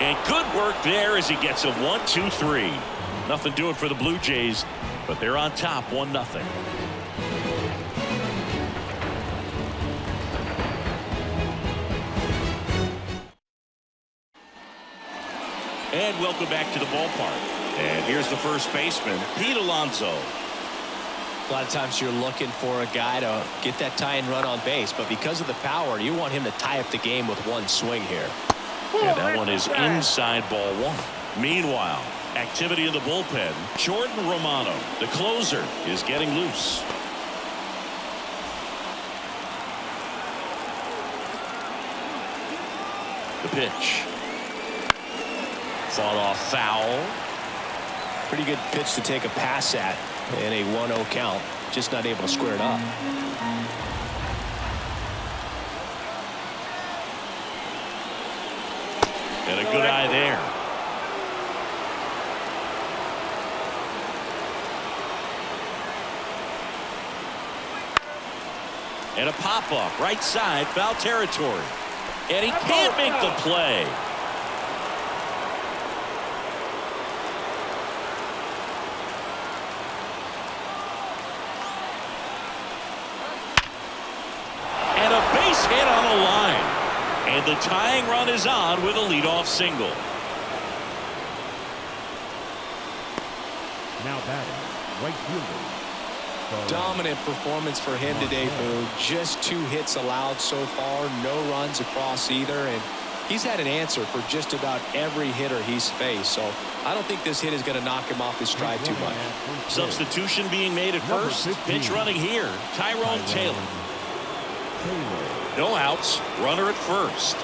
And good work there as he gets a 1-2-3. Nothing doing for the Blue Jays, but they're on top 1-0. And welcome back to the ballpark. And here's the first baseman, Pete Alonso. A lot of times you're looking for a guy to get that tying run on base, but because of the power, you want him to tie up the game with one swing here. And that one is inside ball one. Meanwhile, activity in the bullpen. Jordan Romano, the closer, is getting loose. The pitch. Fought off foul. Pretty good pitch to take a pass at in a 1-0 count. Just not able to square it up. And a good eye there. And a pop-up right side, foul territory. And he can't make the play. And a base hit on the line. And the tying run is on with a leadoff single. Now batting, right fielder. Dominant performance for him today, Boo. Just 2 hits allowed so far, no runs across either, and he's had an answer for just about every hitter he's faced. So I don't think this hit is going to knock him off his stride too much. Substitution being made at first. Pitch running here, Tyrone Taylor. No outs, runner at first.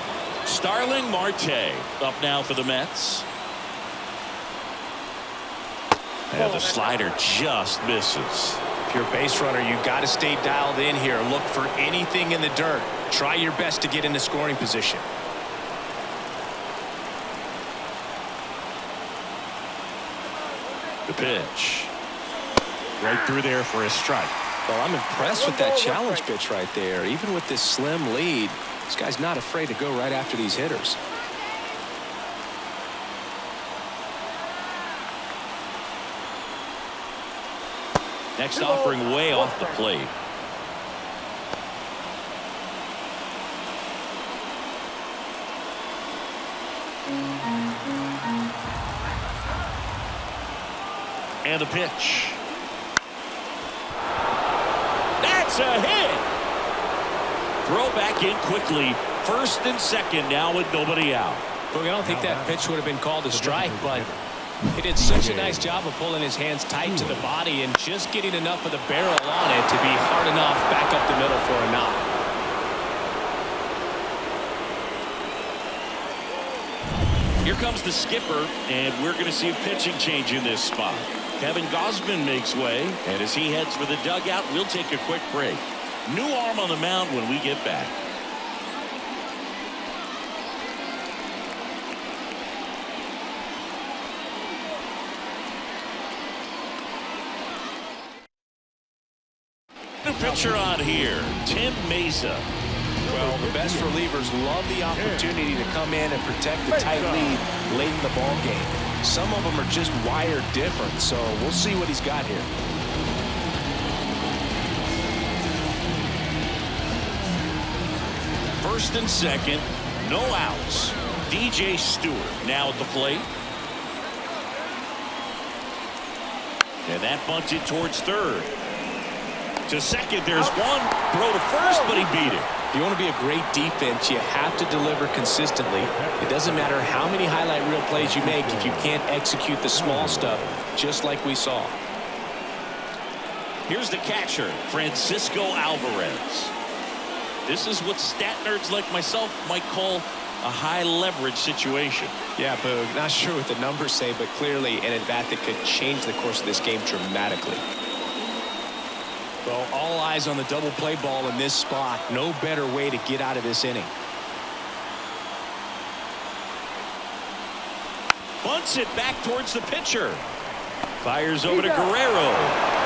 Starling Marte up now for the Mets. And the slider just misses. If you're a base runner, you got to stay dialed in here. Look for anything in the dirt. Try your best to get into scoring position. The pitch. Right through there for a strike. Well, I'm impressed with that challenge pitch right there. Even with this slim lead, this guy's not afraid to go right after these hitters. Next offering way off the plate. And a pitch. That's a hit. Throw back in quickly. First and second now with nobody out. Look, I don't think that pitch would have been called a strike, but he did such a nice job of pulling his hands tight to the body and just getting enough of the barrel on it to be hard enough back up the middle for a knock. Here comes the skipper, and we're going to see a pitching change in this spot. Kevin Gausman makes way, and as he heads for the dugout, we'll take a quick break. New arm on the mound when we get back. New pitcher on here, Tim Mesa. Well, the best relievers love the opportunity to come in and protect the tight lead late in the ball game. Some of them are just wired different, so we'll see what he's got here. First and second, no outs. DJ Stewart now at the plate. And that bunted towards third. To second, there's one. Throw to first, but he beat it. If you want to be a great defense, you have to deliver consistently. It doesn't matter how many highlight reel plays you make if you can't execute the small stuff, just like we saw. Here's the catcher, Francisco Alvarez. This is what stat nerds like myself might call a high leverage situation. Yeah, Boog, not sure what the numbers say, but clearly an at-bat that could change the course of this game dramatically. Well, all eyes on the double play ball in this spot. No better way to get out of this inning. Bunts it back towards the pitcher. Fires over to Guerrero.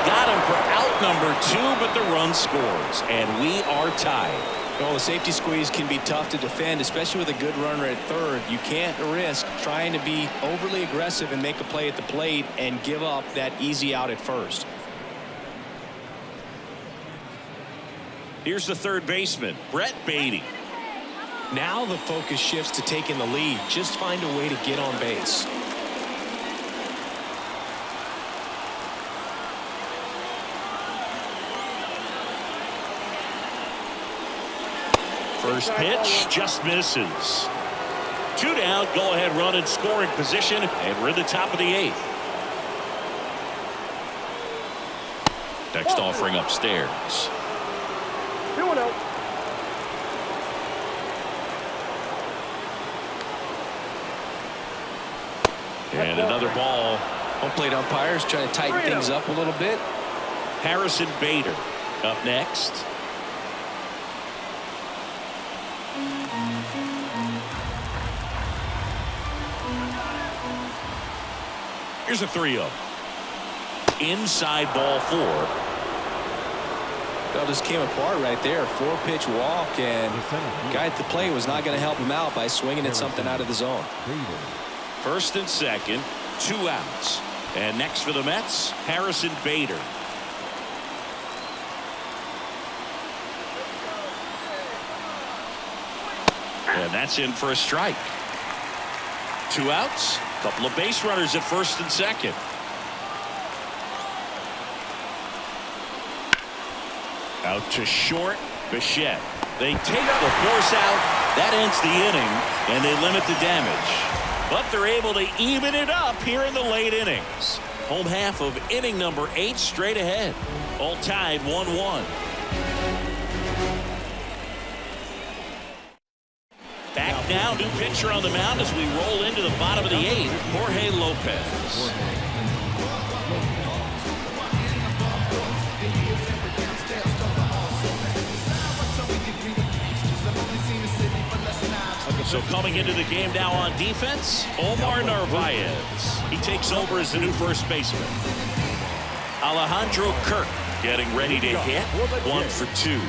Got him for out number 2, but the run scores. And we are tied. Well, the safety squeeze can be tough to defend, especially with a good runner at third. You can't risk trying to be overly aggressive and make a play at the plate and give up that easy out at first. Here's the third baseman, Brett Beatty. Now the focus shifts to taking the lead. Just find a way to get on base. First pitch just misses. 2 down, go ahead run in scoring position, and we're in the top of the 8th. Next offering upstairs. 2-0. And another ball. Home plate umpires trying to tighten things up a little bit. Harrison Bader up next. Here's a 3-0. Inside ball 4. Well, just came apart right there. 4-pitch walk, and the guy at the plate was not going to help him out by swinging at something out of the zone. First and second, 2 outs. And next for the Mets, Harrison Bader. And that's in for a strike. 2 outs, couple of base runners at first and second. Out to short, Bichette. They take the force out. That ends the inning, and they limit the damage. But they're able to even it up here in the late innings. Home half of inning number 8 straight ahead. All tied 1-1. Back now, new pitcher on the mound as we roll into the bottom of the 8th, Jorge Lopez. So coming into the game now on defense, Omar Narvaez. He takes over as the new first baseman. Alejandro Kirk getting ready to hit. 1 for 2.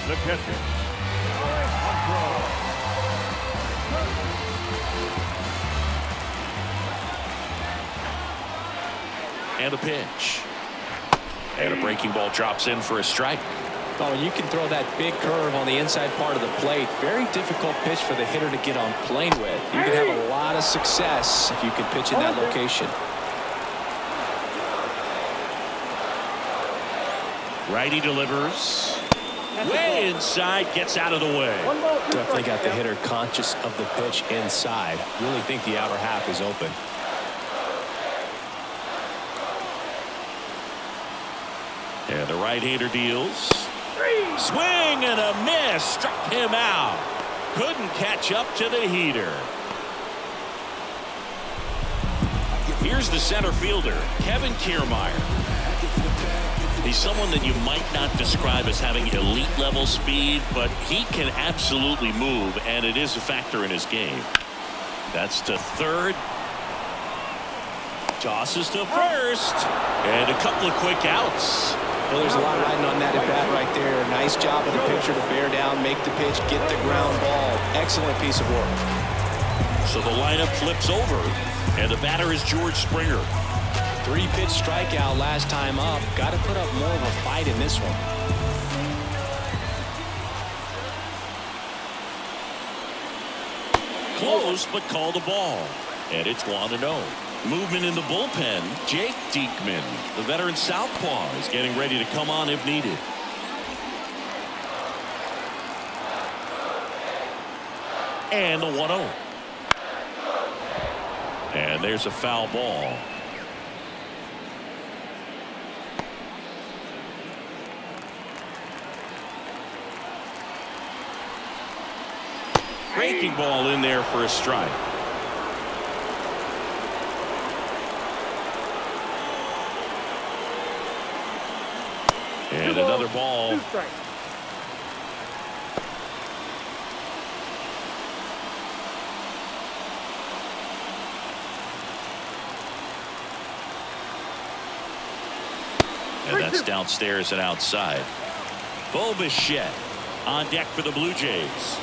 The catcher. And a pitch. And a breaking ball drops in for a strike. Oh, you can throw that big curve on the inside part of the plate. Very difficult pitch for the hitter to get on plane with. You can have a lot of success if you can pitch in that location. Righty delivers. Way inside, gets out of the way. Definitely got the hitter conscious of the pitch inside. Really think the outer half is open. And the right-hander deals. Swing and a miss. Struck him out. Couldn't catch up to the heater. Here's the center fielder, Kevin Kiermaier. He's someone that you might not describe as having elite level speed, but he can absolutely move, and it is a factor in his game. That's to third. Tosses to first. And a couple of quick outs. Well, there's a lot riding on that at bat right there. Nice job of the pitcher to bear down, make the pitch, get the ground ball. Excellent piece of work. So the lineup flips over, and the batter is George Springer. 3-pitch strikeout last time up. Got to put up more of a fight in this one. Close, but call the ball. And it's 1-0. Movement in the bullpen. Jake Diekman, the veteran southpaw, is getting ready to come on if needed. And the 1-0. And there's a foul ball. Breaking ball in there for a strike. And another ball. 2 strikes. And that's downstairs and outside. Bo Bichette on deck for the Blue Jays.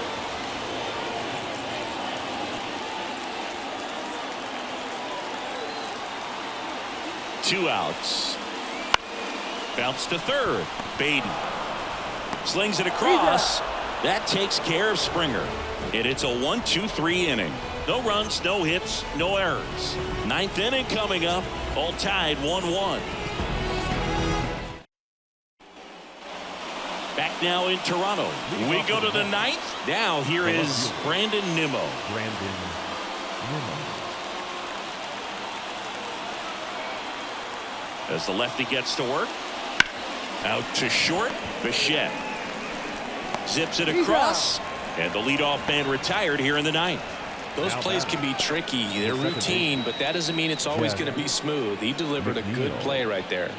Two outs. Bounce to third. Beatty slings it across. That takes care of Springer. And it's a 1-2-3 inning. No runs, no hits, no errors. Ninth inning coming up. All tied 1-1. Back now in Toronto. We go to the ninth. Now here is Brandon Nimmo. As the lefty gets to work. Out to short. Bichette zips it across. And the leadoff man retired here in the ninth. Those plays can be tricky. They're routine, but that doesn't mean it's always going to be smooth. He delivered a good play right there.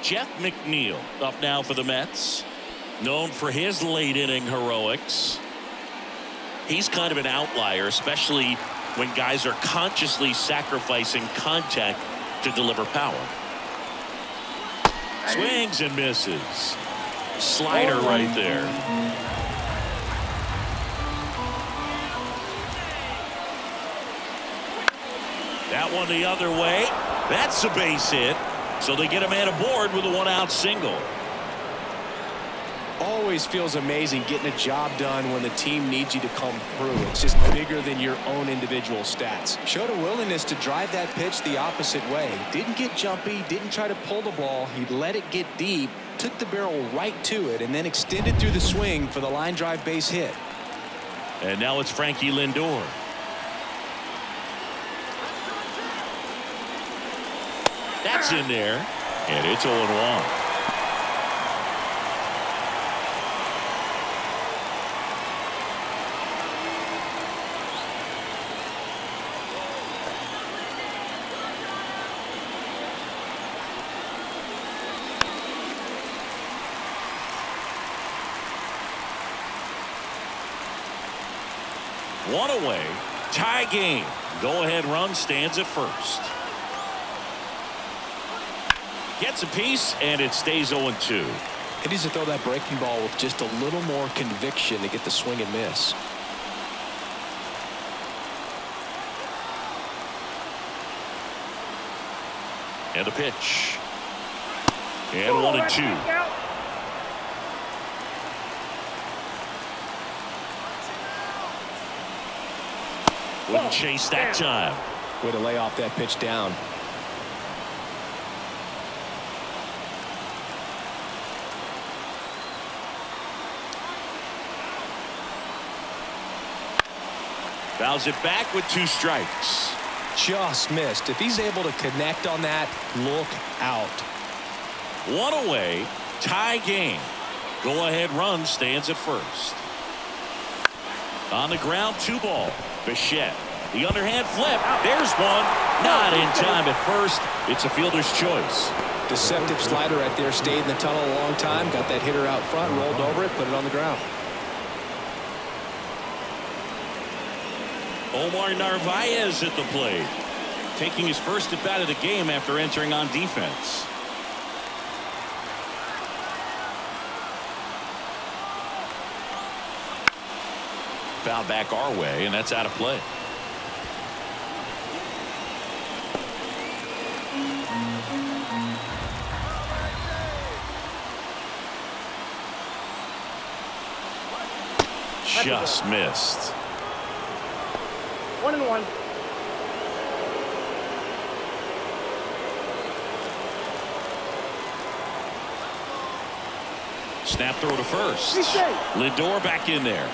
Jeff McNeil up now for the Mets. Known for his late inning heroics. He's kind of an outlier, especially when guys are consciously sacrificing contact to deliver power. Swings and misses. Slider right there. That one the other way. That's a base hit. So they get a man aboard with a one-out single. Always feels amazing getting a job done when the team needs you to come through. It's just bigger than your own individual stats. Showed a willingness to drive that pitch the opposite way. Didn't get jumpy, didn't try to pull the ball. He let it get deep, took the barrel right to it, and then extended through the swing for the line drive base hit. And now it's Frankie Lindor. That's in there, and it's 0-1. One away, tie game. Go-ahead run stands at first. Gets a piece, and it stays 0-2. He needs to throw that breaking ball with just a little more conviction to get the swing and miss. And the pitch. And 1-2. Wouldn't chase that time. Way to lay off that pitch down. Fouls it back with 2 strikes. Just missed. If he's able to connect on that, look out. One away, tie game. Go-ahead run stands at first. On the ground, 2 ball. Bichette, the underhand flip. There's one. Not in time at first. It's a fielder's choice. Deceptive slider right there. Stayed in the tunnel a long time. Got that hitter out front, rolled over it, put it on the ground. Omar Narvaez at the plate, taking his first at bat of the game after entering on defense. Foul back our way, and that's out of play. Just missed. 1-1. Snap throw to first. Lindor back in there.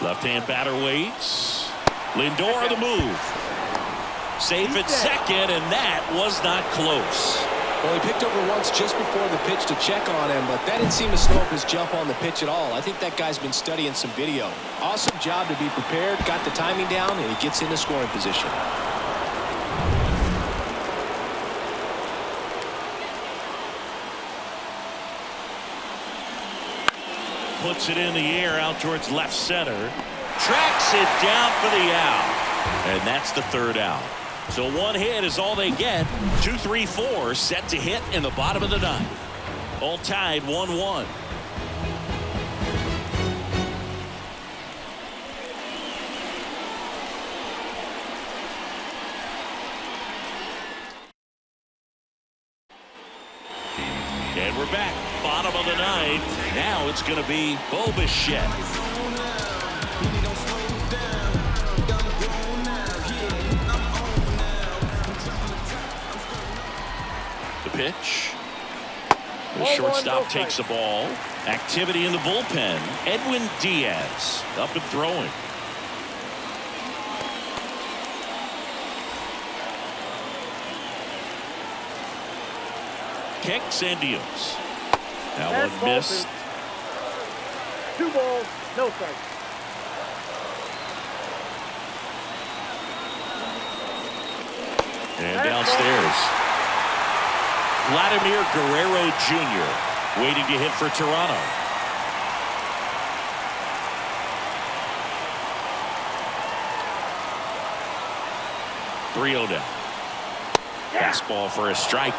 Left-hand batter waits. Lindor the move. Safe at second, and that was not close. Well, he picked over once just before the pitch to check on him, but that didn't seem to slow up his jump on the pitch at all. I think that guy's been studying some video. Awesome job to be prepared, got the timing down, and he gets into scoring position. Puts it in the air out towards left center. Tracks it down for the out. And that's the 3rd out. So one hit is all they get. 2, 3, 4 set to hit in the bottom of the ninth. All tied 1-1. And we're back. Bottom of the ninth. Now it's going to be Bo Bichette. The pitch. The shortstop takes the ball. Activity in the bullpen. Edwin Diaz up and throwing. Kicks and deals. That one missed. 2 balls, no strikes. And downstairs, Vladimir Guerrero Jr. waiting to hit for Toronto. .3-0 down. Fastball for a strike.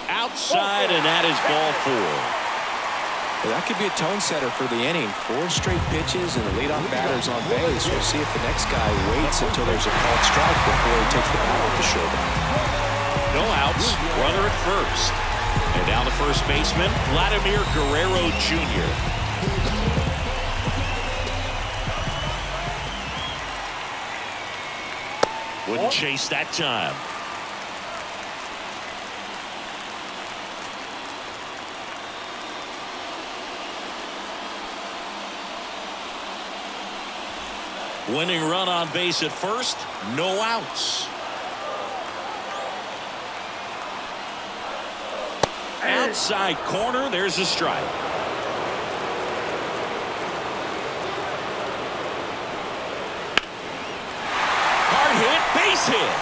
Outside, and that is ball 4. Well, that could be a tone setter for the inning. 4 straight pitches and the leadoff batter's on base. We'll see if the next guy waits until there's a called strike before he takes the bat off the shoulder. No outs, runner at first. And down the first baseman, Vladimir Guerrero Jr. Wouldn't chase that time. Winning run on base at first, no outs. Outside corner, there's a strike. Hard hit, base hit.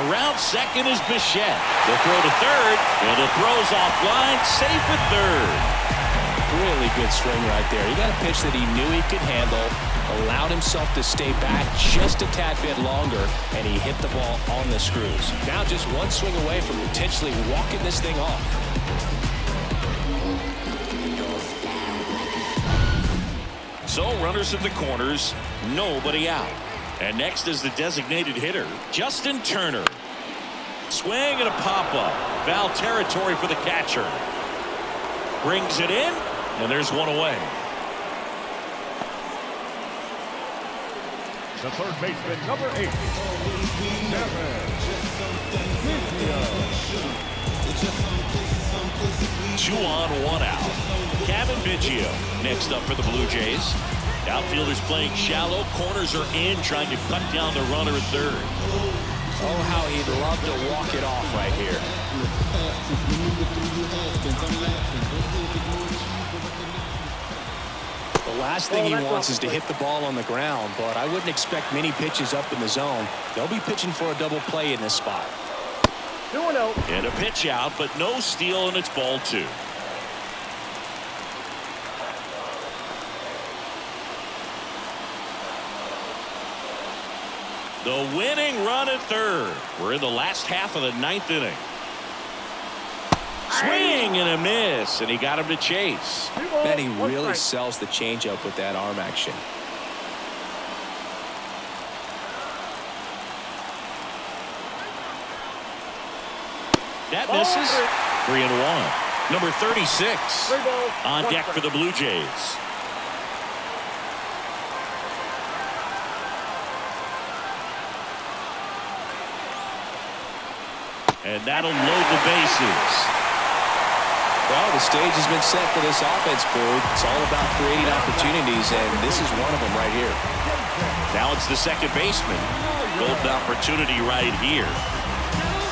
Around second is Bichette. The throw to third, and the throw's offline, safe at third. Really good swing right there. He got a pitch that he knew he could handle, allowed himself to stay back just a tad bit longer, and he hit the ball on the screws. Now just one swing away from potentially walking this thing off. So runners at the corners, nobody out. And next is the designated hitter, Justin Turner. Swing and a pop-up. Foul territory for the catcher. Brings it in, and there's one away. The third baseman, number 8. 2 on, 1 out. Kevin Biggio next up for the Blue Jays. Outfielders playing shallow. Corners are in, trying to cut down the runner at third. Oh, how he'd love to walk it off right here. The last thing he wants is to hit the ball on the ground, but I wouldn't expect many pitches up in the zone. They'll be pitching for a double play in this spot. 2-0. And a pitch out, but no steal, and it's ball 2. The winning run at third. We're in the last half of the 9th inning. Swing and a miss, and he got him to chase. Man, he really sells the changeup with that arm action. That misses. 3-1. Number 36 on deck for the Blue Jays. And that'll load the bases. Well, the stage has been set for this offense, Boyd. It's all about creating opportunities, and this is one of them right here. Now it's the second baseman. Golden opportunity right here.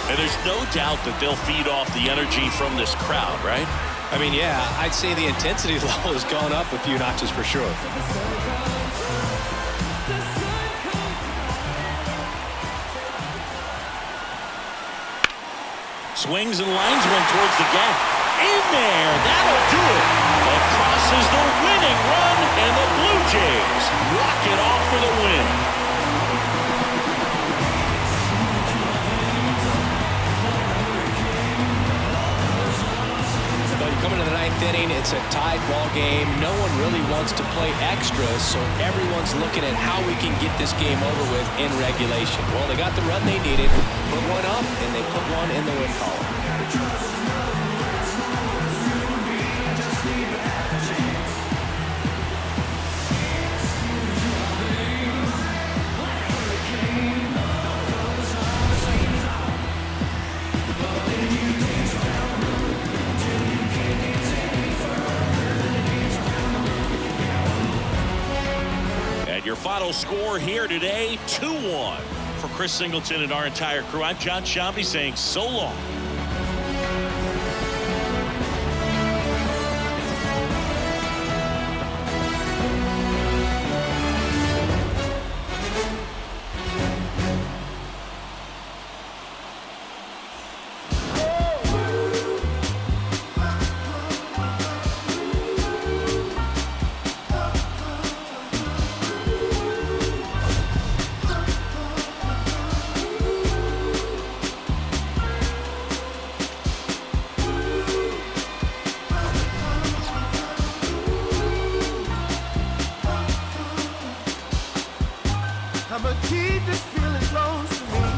And there's no doubt that they'll feed off the energy from this crowd, right? I mean, yeah, I'd say the intensity level has gone up a few notches for sure. Swings and lines one towards the gap. In there, that'll do it. Across is the winning run, and the Blue Jays walk it off for the win. But you come into the ninth inning, it's a tied ball game. No one really wants to play extras, so everyone's looking at how we can get this game over with in regulation. Well, they got the run they needed, put one up, and they put one in the win column. Your final score here today, 2-1. For Chris Singleton and our entire crew, I'm John Shambi saying so long.